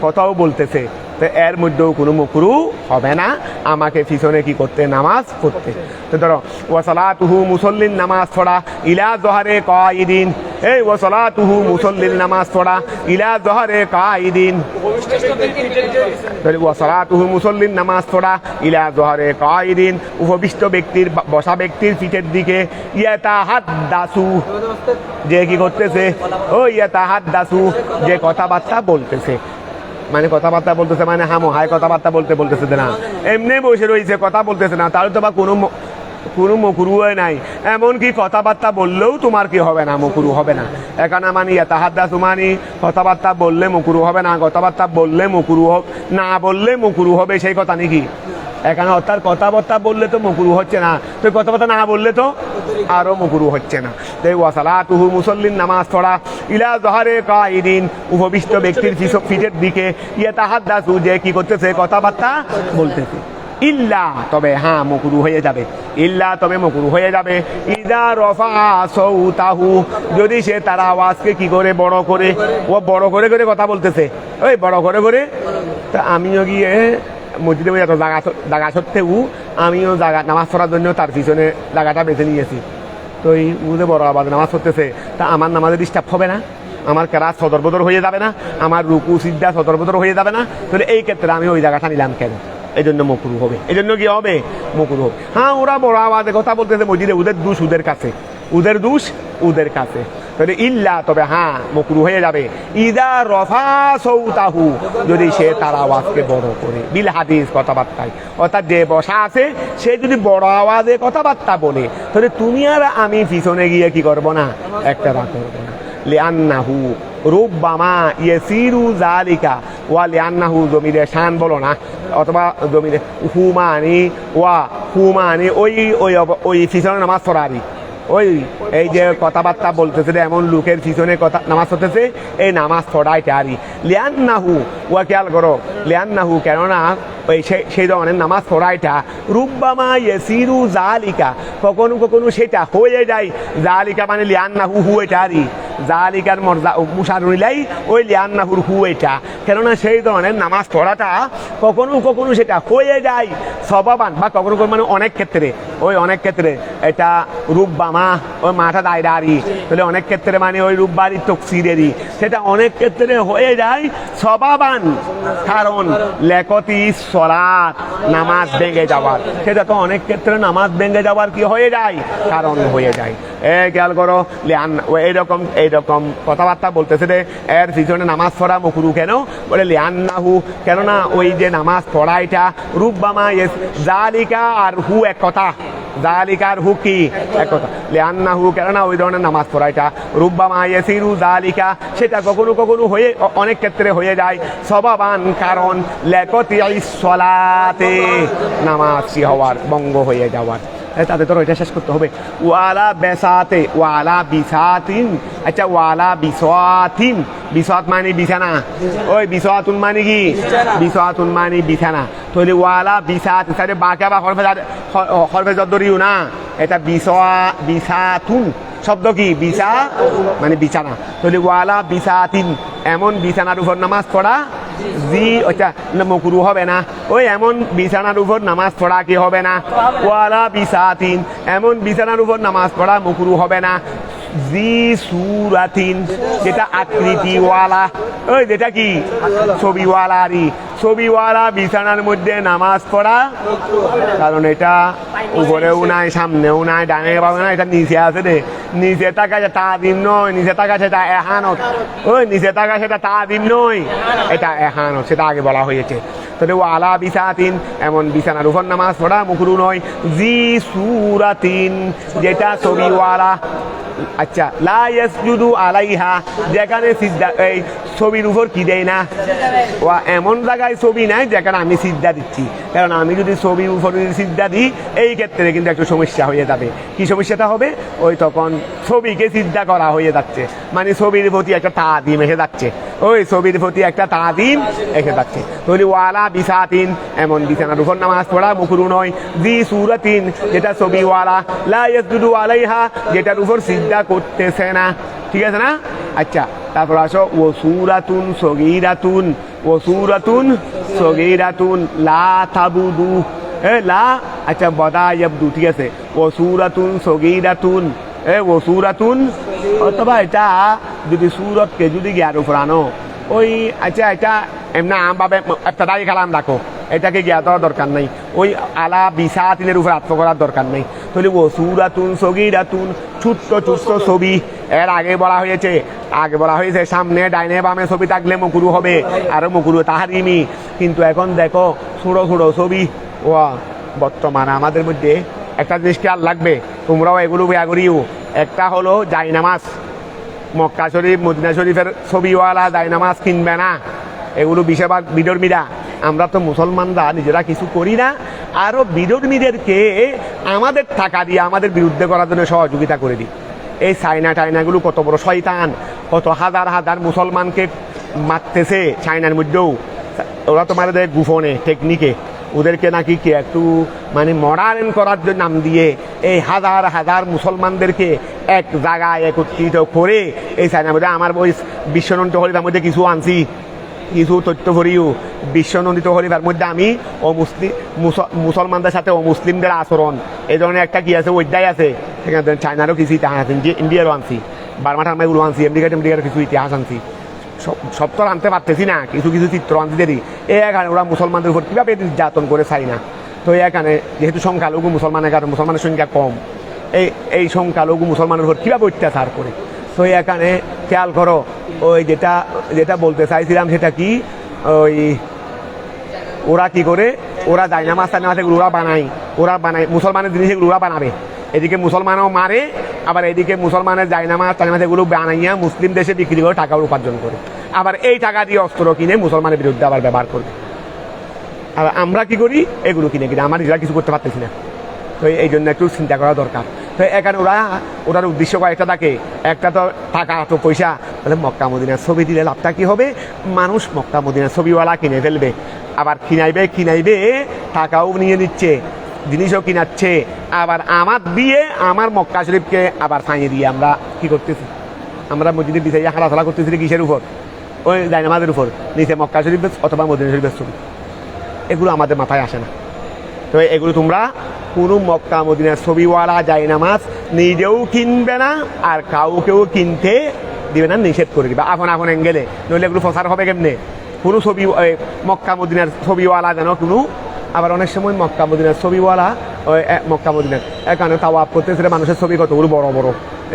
কথাও বলতেছে, তো এর মধ্যেও কোনো মকরু হবে না, আমাকে পিছনে কি করতে, নামাজ পড়তে। তো ধরো ওয়া সালাতুহু মুসল্লির নামাজ পড়া, ইলা জোহরে কাইদিন, এই ওয়া সালাতুহু মুসল্লির নামাজ পড়া, ইলা জোহরে কাইদিন, ওয়া সালাতুহু মুসল্লির নামাজ পড়া, ইলা জোহরে কাইদিন উপবিষ্ট ব্যক্তির, বসা ব্যক্তির পিঠের দিকে, ইয়াতাহাদ্দাসু যে কি করতেছে, ও ইয়াতাহাদ্দাসু যে কথাবার্তা বলতেছে, মানে কথাবার্তা বলতেছে মানে হামো হায় কথাবার্তা বলতেছে না, এমনি বসে রয়েছে কথা বলতেছে না, তাহলে তো বা কোনো মকরু নাই। এমনকি কথাবার্তা বললেও তোমার কি হবে না, মকরু হবে না। এখানে মানে ইয়াতাহাদ্দাসু মানে কথাবার্তা বললে মকরু হবে না, কথাবার্তা বললে মকরু না বললে মকরু হবে, সেই কথা নাকি এখানে, অর্থাৎ কথাবার্তা বললে তো মকরু হচ্ছে না, তো কথাবার্তা না বললে তো আরো মকরু হচ্ছে না। ওয়া সালাতুহু মুসল্লির নামাজ পড়া, ইলা জোহরে কাইদিন উপবিষ্ট ব্যক্তির পিঠের দিকে, ইয়াতাহাদ্দাসু যে কি করতেছে, কথাবার্তা বলতেছে, ইল্লা তবে হ্যাঁ মকরু হয়ে যাবে, ইল্লা তবে মকরু হয়ে যাবে, ইদা রফা সাউতাহু যদি সে তার আওয়াজকে কি করে, বড় করে, ও বড় করে করে কথা বলতেছে, ওই বড় করে করে, তা আমিও গিয়ে মসজিদে এত জায়গা সত্ত্বেও আমিও জায়গা নামাজ পড়ার জন্য তার পিছনে জায়গাটা বেছে নিয়েছি, তো এই উদে বড় আবাদ নামাজ পড়তেছে, তা আমার নামাজে ডিস্টার্ব হবে না? আমার কেরাত সদরবদর হয়ে যাবে না? আমার রুকু সিদ্ধা সদরবদর হয়ে যাবে না? তাহলে এই ক্ষেত্রে আমি ওই জায়গাটা নিলাম কেন? এই জন্য মকরু হবে। এই জন্য কি হবে? মকরু হবে। হ্যাঁ, ওরা বড় আওয়াজে কথা বলতেছে মসজিদে, ওদের দোষ ওদের কাছে, ওদের দোষ ওদের কাছে। তাহলে ইল্লা, তবে হ্যাঁ মকরু হয়ে যাবে ইদা রফা সৌতাহু, যদি সে তার আওয়াজকে বড় করে, বিল হাদিস কথাবার্তায়, অর্থাৎ যে বসা আছে সে যদি বড় আওয়াজে কথাবার্তা বলে, তাহলে তুমি আর আমি পিছনে গিয়ে কি করবো না? একটা রাত করবো না। লিআন্নাহু রুব্বামা ইয়াসিরু যালিকা, ওয়া লিআন্নাহু জমিরে শান বলো না, অথবা জমিরে হুমানি ওয়া হুমানি, ওই পিছনে নামাজ পড়ারি, ওই এই যে কথাবার্তা বলতেছে এমন লোকের পিছনে কথা নামাজ পড়তেছে, এই নামাজ পড়াইটারি। লিআন্নাহু, ওয়া খেয়াল করো, লিআন্নাহু কেননা ওই সেই ধরনের নামাজ পড়াইটা রুব্বামা ইয়াসিরু যালিকা, কখনো কখনো সেটা হয়ে যায়। যালিকা মানে লিআন্নাহু হুয়াইটারি, জালিকার মর্যা মুসারুলাই ওই লিআন্নাহুর হু, এটা কেননা সেই ধরনের নামাজ পড়াটা কখনো কখনো সেটা হয়ে যায় সবাবান, বা কখনো কখনো মানে অনেক ক্ষেত্রে, ওই অনেক ক্ষেত্রে এটা রুব্বামা, ওই মাথা দায়রারি, তাহলে অনেক ক্ষেত্রে মানে ওই রুব্বারি তকসিরেরই, সেটা অনেক ক্ষেত্রে হয়ে যায় সবাবান, কারণ লেকতি সলাত নামাজ ভেঙে যাওয়ার, সেটা তো অনেক ক্ষেত্রে নামাজ ভেঙে যাওয়ার কি হয়ে যায়? কারণ হয়ে যায়। খেয়াল করো, এইরকম এইরকম কথাবার্তা বলতেছে রে, এর পিছনে নামাজ পড়া মকরু কেন? বলে লিআন্নাহু, কেননা ওই যে নামাজ পড়া এটা রুব্বামা যালিকা আর হু এক কথা, যালিকার হু কি এক কথা, লিআন্নাহু কেননা ওই ধরনের নামাজ পড়া এটা রুব্বামা ইয়াসিরু যালিকা, সেটা কখনো কখনো হয়ে, অনেক ক্ষেত্রে হয়ে যায় সবাবান, কারণ লেকতি সলাতে নামাজ কি হওয়ার, বঙ্গ হয়ে যাওয়ার। তাদের তোর ওইটা শেষ করতে হবে। ওয়ালা বেসাতে, ওয়ালা বিসাতিন, আচ্ছা ওয়ালা বিসাতিন, বিসাত মানে বিছানা, ওই বিসাতুন মানে কি? বিসাতুন মানে বিছানা। তাহলে ওয়ালা বিসাত, তাহলে বাঁকা বা হরফে জদ্দরিও না, এটা বিসাতুন শব্দ কি? বিছা মানে বিছানা। তাহলে ওয়ালা বিসাতিন, এমন বিছানার উপর নামাজ পড়া, জি ওইটা মকরু হবে না। ওই এমন বিছানার উপর নামাজ পড়া কি হবে না? ওয়ালা বিসাতিন, এমন বিছানার উপর নামাজ পড়া মকরু হবে না। জি সুরাতিন, যেটা আকৃতিওয়ালা, ওই যেটা কি ছবিওয়ালারই, ছবিওয়ালা বিছানার মধ্যে নামাজ পড়া, কারণ এটা উপরেও নাই, সামনেও নাই, ডানে পাবে না, এটা নিচে আছে রে, নিচে টাকা তা দিন নয়, নিচে টাকা সেটা এহানত, ওই নিচে টাকা সেটা তা দিন নয়, এটা এহানত, সেটা আগে বলা হয়েছে। তাহলে ওয়ালা বিসাতিন, এমন বিছানার উপর নামাজ পড়া মুকরু নয়। জি সুরাতিন, যেটা ছবিওয়ালা, আচ্ছা লা ইয়াসজুদু আলাইহা, যেখানে সিজদা এই ছবির উপর কি দেয় না, ওয়া এমন জায়গায় ছবি নাই যেখানে আমি সিজদা দিচ্ছি, কারণ আমি যদি ছবির উপর সিজদা দিই এই ক্ষেত্রে কিন্তু একটু সমস্যা হয়ে যাবে। কি সমস্যাটা হবে? ওই তখন ছবিকে সিজদা করা হয়ে যাচ্ছে, মানে ছবির প্রতি একটা তাদিম এসে যাচ্ছে, ওই ছবির প্রতি একটা তাদিম এসে যাচ্ছে। তাহলে ওয়ালা বিসাতিন, এমন বিছানার উপর নামাজ পড়া মুকরু নয়। জি সুরাতিন, যেটা ছবিওয়ালা, লা ইয়াসজুদু আলাইহা, যেটার উপর সিজদা করতেছে না, ঠিক আছে না? আচ্ছা, তারপর আসো ও সুরাতুন সগীরাতুন, ও সুরাতুন সগীরাতুন লা তাবুদু, লা আচ্ছা বদা ইয়াবদু, ঠিক আছে, ও সুরাতুন সগীরাতুন, ও সুরাতুন, অথবা এটা যদি সুরতকে যদি জ্ঞার উপর আনো, ওই আচ্ছা এটা এমনি আমভাবে একটা দায়ী কালাম রাখো, এটাকে জ্ঞাত করার দরকার নাই, ওই আলা বিসাতিনের উপর আত্ম করার দরকার নেই। তাহলে ও সুরাতুন সগীরাতুন, ছোট্ট ছোট্ট ছবি, এর আগে বলা হয়েছে সামনে ডাইনে বামে ছবি থাকলে মকরু হবে, আরো মকরু তাহারিমি, কিন্তু এখন দেখো ছোট ছোট ছবি। ও বর্তমানে আমাদের মধ্যে একটা জিনিস খেয়াল লাগবে, তোমরাও এগুলো বেয়া করিও, একটা হলো জায়নামাজ, মক্কা শরীফ মদিনা শরীফের ছবিওয়ালা জায়নামাজ কিনবে না, এগুলো বেশিরভাগ বিধর্মীরা। আমরা তো মুসলমানরা নিজেরা কিছু করি না, আরও বিধর্মীদেরকে আমাদের টাকা দিয়ে আমাদের বিরুদ্ধে করার জন্য সহযোগিতা করে দিই। এই চায়নাগুলো কত বড় শয়তান, কত হাজার হাজার মুসলমানকে মারতেছে চায়নার মধ্যেও। ওরা তো মারে দেয় গোপনে টেকনিকে, ওদেরকে নাকি কি একটু মানে মডার্ন করার জন্য নাম দিয়ে এই হাজার হাজার মুসলমানদেরকে এক জায়গায় একত্রিত করে এই চায়নার মধ্যে, আমার ওই বিশ্বনন্দিত হরিবার মধ্যে কিছু আনছি, কিছু তথ্য ভরিও, বিশ্বনন্দিত হরিবার মধ্যে আমি মুসলমানদের সাথে মুসলিমদের আচরণ এই ধরনের একটা কি আছে, অধ্যায় আছে, সেখানে চায়নারও কিছু ইতিহাস আছে, ইন্ডিয়ারও আনছি, বার্মা টার্মা এগুলো আনছি, আমেরিকার কিছু ইতিহাস আনছি। সব তো আনতে পারতেছি না, কিছু কিছু চিত্র আনছি দেরি। এখানে ওরা মুসলমানদের উপর কীভাবে নির্যাতন করে চাই না। তো এখানে যেহেতু সংখ্যালঘু মুসলমানের কারণে মুসলমানের সংখ্যা কম, এই সংখ্যালঘু মুসলমানের উপর কীভাবে অত্যাচার করে। তো এখানে খেয়াল করো, ওই যেটা যেটা বলতে চাইছিলাম সেটা কি, ওই ওরা কি করে, ওরা জায়নামাজ টায়নামাজ এগুলো ওরা বানায় মুসলমানের জিনিস এগুলো ওরা বানাবে, এদিকে মুসলমানও মারে, আবার এদিকে মুসলমানের জায়নামাজ টায়নামাজ এগুলো বানাইয়া মুসলিম দেশে বিক্রি করে টাকা উপার্জন করে, আবার এই টাকা দিয়ে অস্ত্র কিনে মুসলমানের বিরুদ্ধে আবার ব্যবহার করবে। আর আমরা কি করি, এগুলো কিনে আমরা নিজেরা কিছু করতে পারতেছি না। তো এই জন্য একটু চিন্তা করা দরকার। তো এখানে ওটার উদ্দেশ্য কয়েকটা থাকে, একটা তো টাকা তো পয়সা, তাহলে মক্কা মদিনার ছবি দিলে লাভটা কি হবে, মানুষ মক্কা মদিনার ছবিওয়ালা কিনে ফেলবে, আবার কিনাইবে টাকাও নিয়ে নিচ্ছে, জিনিসও কিনাচ্ছে, আবার আমার দিয়ে আমার মক্কা শরীফকে আবার ফাঁইয়ে দিয়ে আমরা কি করতেছি, আমরা মসজিদের বিচারিয়া হারাধরা করতেছি কিসের উপর, ওই জায়নামাজের উপর, নিচে মক্কা শরীফ অথবা মদিনা শরীফের ছবি। এগুলো আমাদের মাথায় আসে না। তো এগুলো তোমরা কোনো মক্কা মদিনার ছবিওয়ালা জায়নামাজ নিজেও কিনবে না, আর কাউকেও কিনতে দিবে না, নিষেধ করে দিবে আপন অ্যাঙ্গেলে, নইলে এগুলো প্রচার হবে কেমনে। কোনো ছবি মক্কা মদিনার ছবিওয়ালা যেন কোনো, আবার অনেক সময় মক্কা মদিনার ছবিওয়ালা ওই মক্কা মদিনার এখানে তাওয়াফ করতেছে মানুষের ছবি কতগুলো বড় বড়,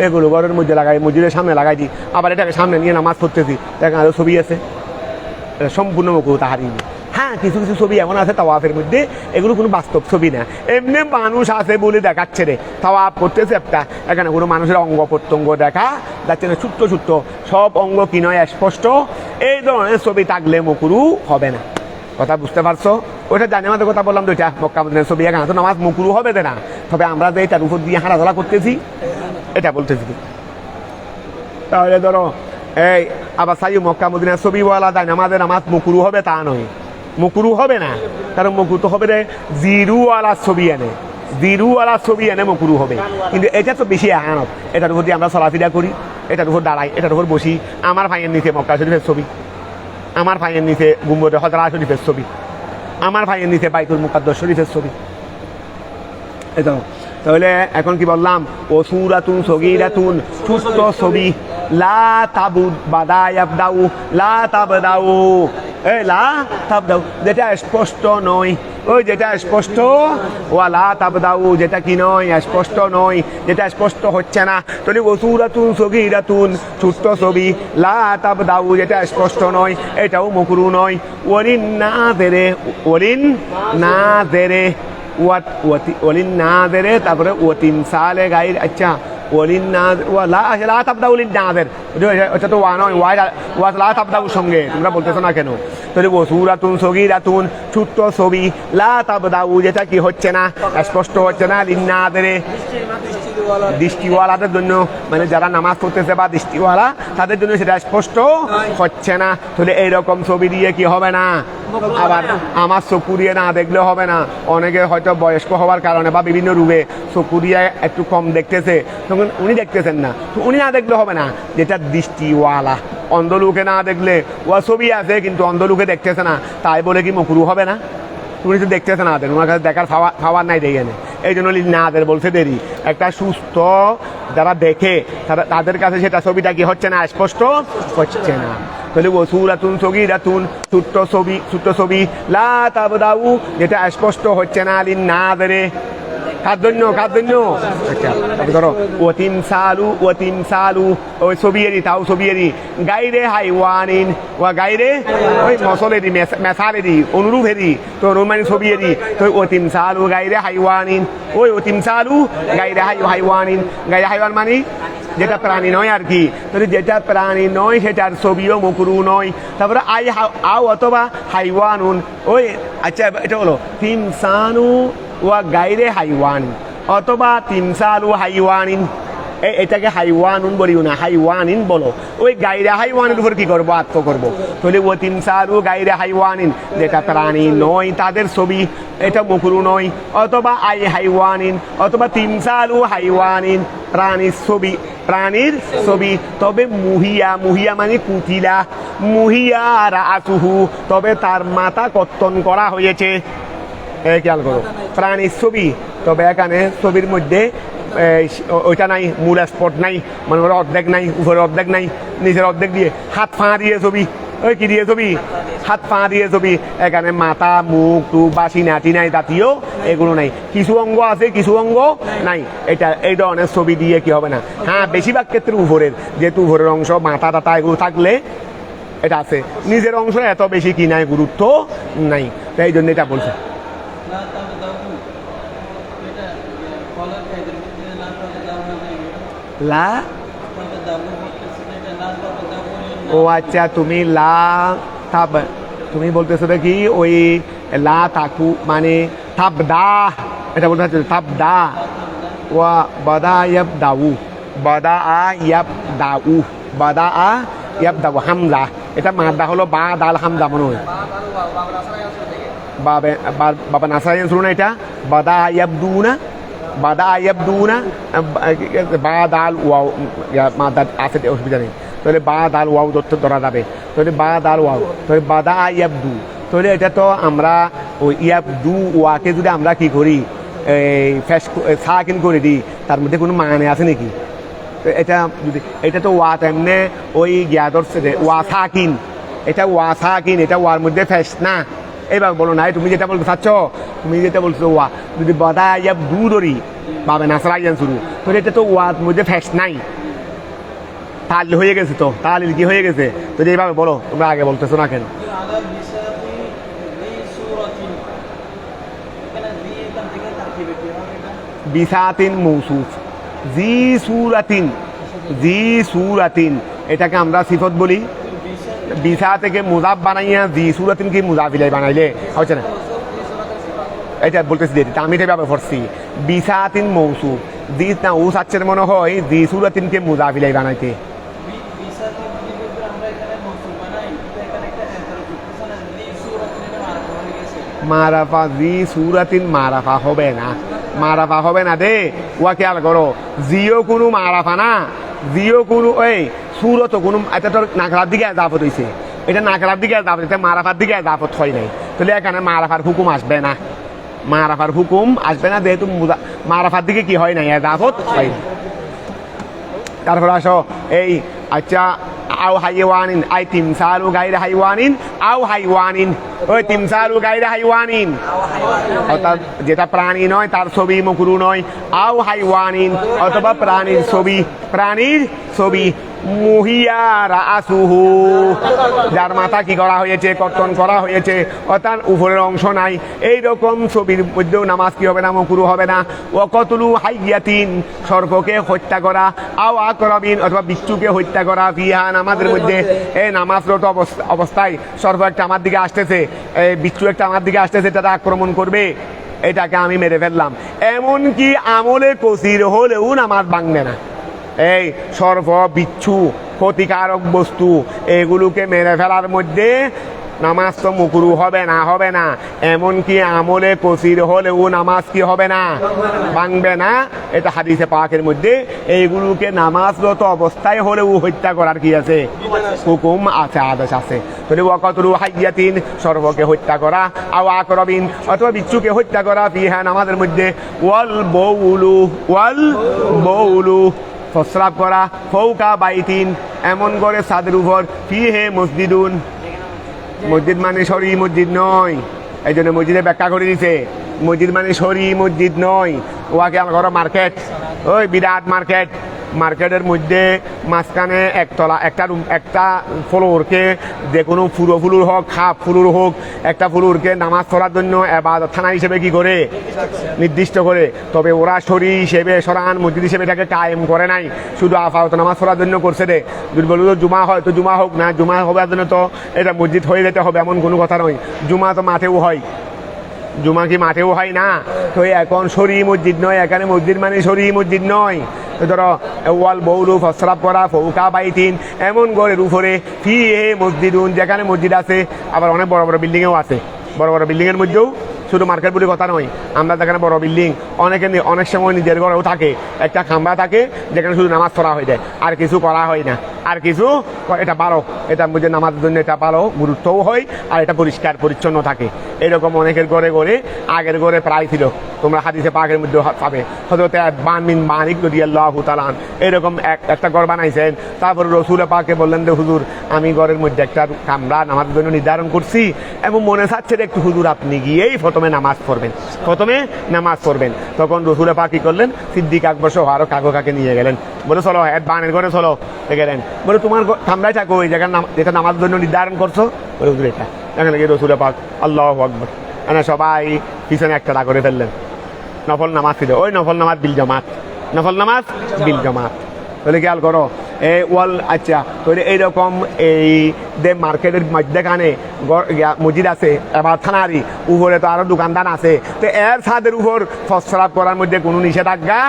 এগুলো ঘরের মধ্যে লাগাই, মসজিদের সামনে লাগাই দিই, আবার এটাকে সামনে নিয়ে নামাজ পড়তেছি, এখানে ছবি আছে, সম্পূর্ণ মুখু তাহারি। হ্যাঁ, কিছু কিছু ছবি এমন আছে তাওয়াফের মধ্যে, এগুলো কোনো বাস্তব ছবি না, এমনি মানুষ আছে বলে দেখাচ্ছে রে, তাওয়াফ করতেছে একটা, এখানে কোনো মানুষের অঙ্গ প্রত্যঙ্গ দেখা যাচ্ছে না, ছোট্ট ছোট্ট সব অঙ্গ কি নয় স্পষ্ট, এই ধরনের ছবি থাকলে মুকুরু হবে না। কথা বুঝতে পারছো? ওইটা জানি আমাদের কথা বললাম, দুইটা মক্কা মদিনার ছবি, এখানে তো নামাজ মুকুরু হবে না, তবে আমরা যে এটার উপর দিয়ে হাঁটাধরা করতেছি এটা বলতেছি। তাহলে ধরো এই আবার সাইও মক্কা মদিনার ছবিওয়ালা যায় আমাদের নামাজ মুকুরু হবে তা নয়, মুকুরু হবে না, কারণ মুকুরু তো হবে রে জিরুওয়ালা ছবি এনে মুকুরু হবে। কিন্তু এটা তো বেশি আহানত, এটার উপর দিয়ে আমরা চলাফেরা করি, এটার উপর দাঁড়াই, এটার উপর বসি, আমার ভাইয়ের নিচে মক্কা শরীফের ছবি, আমার ভাইয়ের নিচে গুম্বদে হজরা শরীফের ছবি, আমার ভাইয়ের নিচে বাইতুল মুকাদ্দাস শরীফের ছবি। এটা তাহলে এখন কি বললাম, ও সুরাতুন সগীরাতুন, ছোট্ট ছবি, লা তাবুদ বাদায়াবদাউ, লা তাবদাউ, লা তাবদাউ যেটা স্পষ্ট নয়, ওই যেটা স্পষ্ট, ওয়ালা তাবদাউ যেটা কি নয়, স্পষ্ট নয়, যেটা স্পষ্ট হচ্ছে না। তাহলে ওসুরাতুন সগীরাতুন ছোট্ট ছবি, লা তাবদাউ যেটা স্পষ্ট নয়, এটাও মুকরু নয়। ওয়ালিন নাযিরে তারপরে ওয়াতিন সালে গাইর, আচ্ছা ওয়ালিন নাযির লা তাবদাউ লিন নাযির, ওটা তো ওয়া নয়, ওয়া লা তাবদাউ সঙ্গে তোমরা বলতেছো না কেন? তাহলে ওসুরাতুন সগীরাতুন ছোট্ট ছবি, লা তাবদাউ যেটা কি হচ্ছে না, স্পষ্ট হচ্ছে না, লিন নাযিরে দৃষ্টিওয়ালাদের জন্য, মানে যারা নামাজ পড়তেছে বা দৃষ্টিওয়ালা তাদের জন্য সেটা স্পষ্ট হচ্ছে না। তাহলে এইরকম ছবি দিয়ে কি হবে না, আবার আমার চকু দিয়ে না দেখলে হবে না। অনেকে হয়তো বয়স্ক হওয়ার কারণে বা বিভিন্ন রূপে চকু দিয়ে একটু কম দেখতেছে, তখন উনি দেখতেছেন না, তো উনি না দেখলে হবে না। যেটা দৃষ্টিওয়ালা, অন্ধ লোকে না দেখলে, ও ছবি আছে কিন্তু অন্ধ লোকে দেখতেছে না, তাই বলে কি মুকরু হবে না? উনি তো দেখতেছে না, ওনার কাছে দেখার খাওয়ার নাই দেখে নে, এই জন্য নাদের বলছে দেরি। একটা সুস্থ যারা দেখে তাদের কাছে সেটা ছবিটা কি হচ্ছে না, স্পষ্ট হচ্ছে না। তাহলে ওসুরাতুন সগীরাতুন ছোট্ট ছবি, লা তাবদাউ যেটা স্পষ্ট হচ্ছে না, লিন নাযিরে কার জন্য আচ্ছা ধরো ওয়াতিন সালু ওই ছবিয়েরই, তাও ছবিয়েরই, গাইরে হাইওয়ানিন, ওয়া গাইরে ওই মসলেরই মেসারেরই অনুরূপেরই, তো অনুমানি ছবিয়েরই, তো ওয়াতিন সালু গাইরে হাইওয়ানিন, ওই ওয়াতিন সালু গাইরে হাইওয়ানিন, গাইরে হাইওয়ান মানে যেটা প্রাণী নয় আর কি। তাহলে যেটা প্রাণী নয় সেটার ছবিও মুকরু নয়। তারপরে আও অথবা হাইওয়ানুন, ওই আচ্ছা এটা হলো তিনসানু ওয়া গাইরে হাইওয়ান, অথবা তিনসালু হাইওয়ানিন, এটাকে হাইওয়ানুন বলিও না, হাইওয়ানিন বলো। ওই গাইরে হাইওয়ানের উপর কি করবো, আত্ম করবো। তাহলে ও তিনসালু গাইরে হাইওয়ানিন যেটা প্রাণী নয় তাদের ছবি, এটা মুকরু নয়। অথবা হাইওয়ানিন, অথবা তিনসালু হাইওয়ানিন প্রাণীর ছবি, তবে মুহিয়া মানে কুতিলা, মুহিয়া রাসুহু তবে তার মাথা কর্তন করা হয়েছে। খেয়াল করো, প্রাণীর ছবি, তবে এখানে ছবির মধ্যে ওইটা নাই, মূল স্পট নাই, মনে করো অর্ধেক নাই, উপরে অর্ধেক নাই, নিচের অর্ধেক দিয়ে হাত পা দিয়ে ছবি, ওই কি দিয়ে ছবি, হাত পা দিয়ে ছবি, এখানে মাথা মুখ টুক বা সিনাটি নাই জাতীয় এগুলো নাই, কিছু অঙ্গ আছে কিছু অঙ্গ নাই, এটা এই ধরনের ছবি দিয়ে কি হবে না। হ্যাঁ, বেশিরভাগ ক্ষেত্রে উপরের, যেহেতু উপরের অংশ মাথা টাথা এগুলো থাকলে এটা আছে, নিজের অংশ এত বেশি কি নাই, গুরুত্ব নাই, তাই জন্য এটা বলছে। লা ও আচ্ছা, তুমি লা তাব, তুমি বলতেছো কি ওই লা তাকু মানে তাব দা, এটা বলতে হচ্ছে তাব দা ওয়া বাদা ইয়াব দাউ, বাদা আ ইয়াব দাউ, বাদা আ ইয়াব দাউ হামজা, এটা মাদা হলো বা দাল হামজা মনে হয়, বাবা নাসাইন শুরু না, এটা বাদা ইয়াব দু না, বাদা আয়াব দু না, বা দাল ওয়াও মাদা আছে অসুবিধা নেই, তাহলে বা দাল ওয়াও ধরা যাবে, তাহলে বা দাল ওয়াও, তাহলে বাদা আয়াব দু, তাহলে এটা তো আমরা ওই ইয়াব দু ওয়াকে যদি আমরা কি করি এই ফ্যাশ সাকিন করে দিই, তার মধ্যে কোনো মানে আছে নাকি? এটা যদি এটা তো ওয়া তেমনি ওই গিয়াদর ওয়া সাকিন, এটা ওয়া সাকিন, এটা ওয়ার মধ্যে ফ্যাশ না, এবার বলো না, তুমি যেটা বলতে চাচ্ছ, তুমি যেটা বলছো ওয়া যদি বাদা ইয়াব দু ধরি পাবে নাসরাইয়ান শুরু, তো এটা তো ওয়ার মধ্যে ফ্যাশ নাই, তাহলে হয়ে গেছে, তো তাহলে কি হয়ে গেছে, তো এইভাবে বলো, তোমরা আগে বলতেছো না কেন? বিসাতিন মৌসুফ, জি সুরাতিন, জি সুরাতিন এটাকে আমরা সিফত বলি, বিসা থেকে মুজাফ বানাইয়া জি সুরাতিন কি মুজাফিলাই বানাইলে হচ্ছে না, এটা বলতেছি যে আমি এভাবে পড়ছি, বিসাতিন মৌসুফ, জি না ও সাচ্ছের মনে হয় জি সুরাতিনকে মুজাফিলাই বানাইতে, মারাফা জি সুরাতিন মারাফা হবে না, মারাফা হবে না দে, ওয়া খেয়াল করো, জিও কোনো মারাফা না, জিও কোনো ওই সুরত কোনো, এটা তোর নাকরার দিকে এজাফত হয়েছে, এটা নাকরার দিকে এজাফত, এটা মারাফার দিকে এজাফত হয় নাই, তাহলে এখানে মারাফার হুকুম আসবে না, মারাফার হুকুম আসবে না, যেহেতু মারাফার দিকে কি হয় নাই, এজাফত হয় না। তারপর আসো এই আচ্ছা, আও হাইওয়ানিন, আই তিমসালু গায়রা হাইওয়ানিন, আও হাইওয়ানিন, ওই তিমসালু গায়রা হাইওয়ানিন, অর্থাৎ যেটা প্রাণী নয় তার ছবি মকরু নয়, আও হাইওয়ানিন অথবা প্রাণীর ছবি, প্রাণীর ছবি, মুহিয়া রাসুহু যার মাথা কি করা হয়েছে, কর্তন করা হয়েছে, অর্থাৎ উপরের অংশ নাই, এইরকম ছবির মধ্যেও নামাজ কি হবে না, মকরু হবে না। ও কতলু হাইয়াতিন সর্পকে হত্যা করা, আও আকরাবিন অথবা বিচ্ছুকে হত্যা করা, ফিহা নামাজের মধ্যে, এই নামাজরত অবস্থায় সর্প একটা আমার দিকে আসতেছে, এই বিচ্ছু একটা আমার দিকে আসতেছে, তারা আক্রমণ করবে, এটাকে আমি মেরে ফেললাম, এমনকি আমলে কসির হলেও নামাজ ভাঙবে না। এই সর্প বিচ্ছু ক্ষতিকারক বস্তু এগুলোকে মেরে ফেলার মধ্যে নামাজ তো মুকরু হবে না, হবে না, এমনকি আমলে কসির হলেও নামাজ কি হবে না, ভাঙবে না, এটা হাদিসে পাকের মধ্যে এইগুলোকে নামাজরত অবস্থায় হলেও হত্যা করার কি আছে, হুকুম আছে, আদেশ আছে। তাহলে ওয়াকাতুলু হাইয়াতিন সর্বকে হত্যা করা, আও আকরাবিন অথবা বিচ্ছুকে হত্যা করা, ফিহা নামাজের মধ্যে, ওয়াল বউলু, ওয়াল বউলু প্রস্রাব করা, ফৌকা বাইতিন এমন করে ছাদের উপর, ফিহে মসজিদুন, মসজিদ মানে সরি মসজিদ নয়, এই জন্য মসজিদে ব্যাখ্যা করে দিছে, মসজিদ মানে সরি মসজিদ নয়, ওয়াকে আমার ঘর মার্কেট, ওই বিরাট মার্কেট, মার্কেটের মধ্যে মাঝখানে একতলা একটা ফ্লোরকে, যে কোনো ফুলুর হোক হাফ ফুলুর হোক, একটা ফুলুরকে নামাজ পড়ার জন্য এবাদত থানা হিসেবে কি করে নির্দিষ্ট করে, তবে ওরা শরী হিসেবে সরান মসজিদ হিসেবে এটাকে কায়েম করে নাই, শুধু আপাতত নামাজ পড়ার জন্য করছে রে, যদি বলুন জুমা হয় তো জুমা হোক না, জুমা হবার জন্য তো এটা মসজিদ হয়ে যেতে হবে এমন কোনো কথা নয়, জুমা তো মাঠেও হয়, জুমা কি মাঠেও হয় না, তো এখন শরী মসজিদ নয়, এখানে মসজিদ মানে শরী মসজিদ নয়, ধরো ওয়াল বউলু প্রস্রাব করা, ফৌকা বাইতিন এমন ঘরের উপরে, ফিহে মসজিদুন যেখানে মসজিদ আছে, আবার অনেক বড় বড় বিল্ডিংও আছে, বড় বড় বিল্ডিংয়ের মধ্যেও শুধু মার্কেট বলে কথা নয়, আমরা যেখানে বড় বিল্ডিং অনেক সময় নিজের ঘরেও থাকে, একটা খাম্বা থাকে যেখানে শুধু নামাজ পড়া হয়ে যায়, আর কিছু করা হয় না। আর কিছু এটা ভালো, এটা বুঝে নামাজের জন্য এটা ভালো, গুরুত্বও হয় আর এটা পরিষ্কার পরিচ্ছন্ন থাকে। এরকম অনেকের ঘরে ঘরে আগের ঘরে প্রায় ছিল, তোমরা হাদিসে পাকের মধ্যে পাবে। হযরত বান বিন মালিক রাদিয়াল্লাহু তাআলা এরকম একটা ঘর বানাইছেন। তারপর রাসূল পাকে বললেন যে হুজুর আমি ঘরের মধ্যে একটা কামরা নামাজের জন্য নির্ধারণ করছি এবং মনে চাচ্ছে একটু হুজুর আপনি গিয়েই প্রথমে নামাজ পড়বেন, প্রথমে নামাজ পড়বেন। তখন রাসূল পাক কি করলেন, সিদ্দিক আকবর সহ আরো কাকে নিয়ে গেলেন, বলে চলো বানের ঘরে চলো। গেলেন, বলে তোমার কামরায় থাকো ওই জায়গার যেটা নামাজের জন্য নির্ধারণ করছো, বলে হুজুর এটা। এখানে গিয়ে রাসূল পাক আল্লাহু আকবার সবাই পিছনে একটা করে ফেললেন। নফল নামাজ ছিল, ওই নফল নামাজ বিল জামাত, নফল নামাজ বিল জামাত। বলে খেয়াল করো ওয়াল। আচ্ছা তাহলে এইরকম এই যে মার্কেটের মধ্যেখানে মসজিদ আছে, এবার থানারি উপরে তো আরো দোকানদার আছে, তো এর ছাদের উপর প্রস্রাব করার মধ্যে কোনো নিষেধাজ্ঞা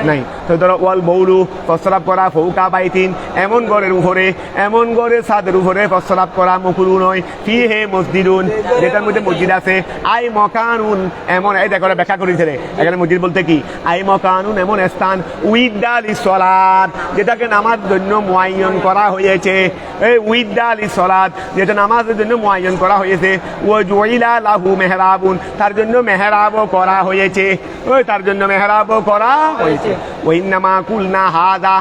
নাই। তো ধরো ওয়াল বৌলু প্রস্রাব করা ফৌকা বাইতিন, এমন ঘরের উপরে, এমন ঘরের ছাদের উপরে প্রস্রাব করা মুকুরু নয়। ফি হে মসজিদুন, যেটার মধ্যে মসজিদ আছে। আই মকানুন, এমন এই দেখো ব্যাখ্যা করেছে এখানে মসজিদ বলতে কি, আই মকানুন এমন স্থান, উইদাল ইসলাত যেটাকে নামাজ জন্য মুআয়্যান করা হয়েছে, এই উইদাল ইসলাত যেটা নামাজের জন্য মুআয়্যান করা হয়েছে। ও জুইলা লাহু মেহরাবুন, তার জন্য মেহরাবও করা হয়েছে, ওই তার জন্য মেহরাবও করা হয়েছে। ওইন্নামা কুলনা হাদা,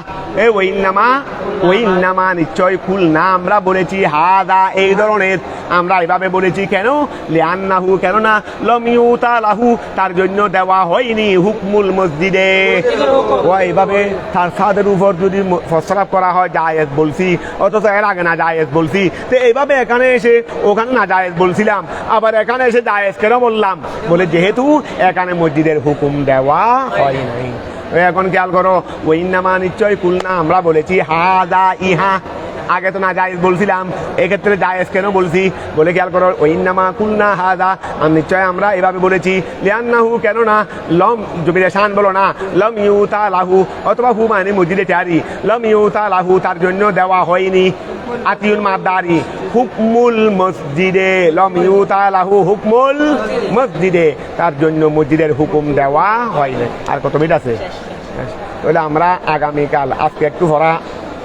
ওইন্নামা নিশ্চয় কুলনা আমরা বলেছি হাদা এই ধরনের, আমরা এভাবে বলেছি কেন, লিআন্নাহু কেননা লম ইউতা লাহু তার জন্য দেওয়া হয়নি হুকমুল মসজিদে। ও এইভাবে তার ছাদের উপর যদি প্রস্রাব করা হয় জায়েজ বলছি, অথচ এর আগে না জায়েজ বলছি, তো এইভাবে এখানে এসে ওখানে না জায়েজ বলছিলাম, আবার এখানে এসে জায়েজ কেন বললাম, বলে যেহেতু এখানে মসজিদের হুকুম দেওয়া হয় নাই। এখন খেয়াল করো, ওই নামা নিশ্চয় কুলনা আমরা বলেছি হাদা ইহা, আগে তো না জায়েজ বলছিলাম, এক্ষেত্রে জায়েজ কেন বলছি, বলে খেয়াল করো ওই নামা কুলনা হাদা নিশ্চয় আমরা এভাবে বলেছি, লিআন্নাহু কেননা লম জমিরে শান বলো না, লম ইউতা লাহু অথবা হু মানে মসজিদে চারি, লম ইউতা লাহু তার জন্য দেওয়া হয়নি, আতিউল মাদারি হুকমুল মসজিদে, লম ইউতা লাহু হুকমুল মসজিদে তার জন্য মসজিদের হুকুম দেওয়া হয়নি। আর কত মিনিট আছে? তাহলে আমরা আগামীকাল, আজকে একটু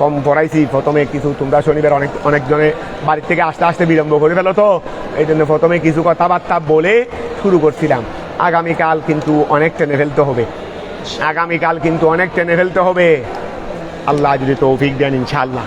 কম পড়াইছি প্রথমে কিছু, তোমরা শনিবার অনেকজনে বাড়ির থেকে আসতে আসতে বিলম্ব করে ফেলো, তো এই জন্য প্রথমে কিছু কথাবার্তা বলে শুরু করছিলাম। আগামীকাল কিন্তু অনেক টেনে ফেলতে হবে, আগামীকাল কিন্তু অনেক টেনে ফেলতে হবে, আল্লাহ যদি তৌফিক দেন ইনশাআল্লাহ।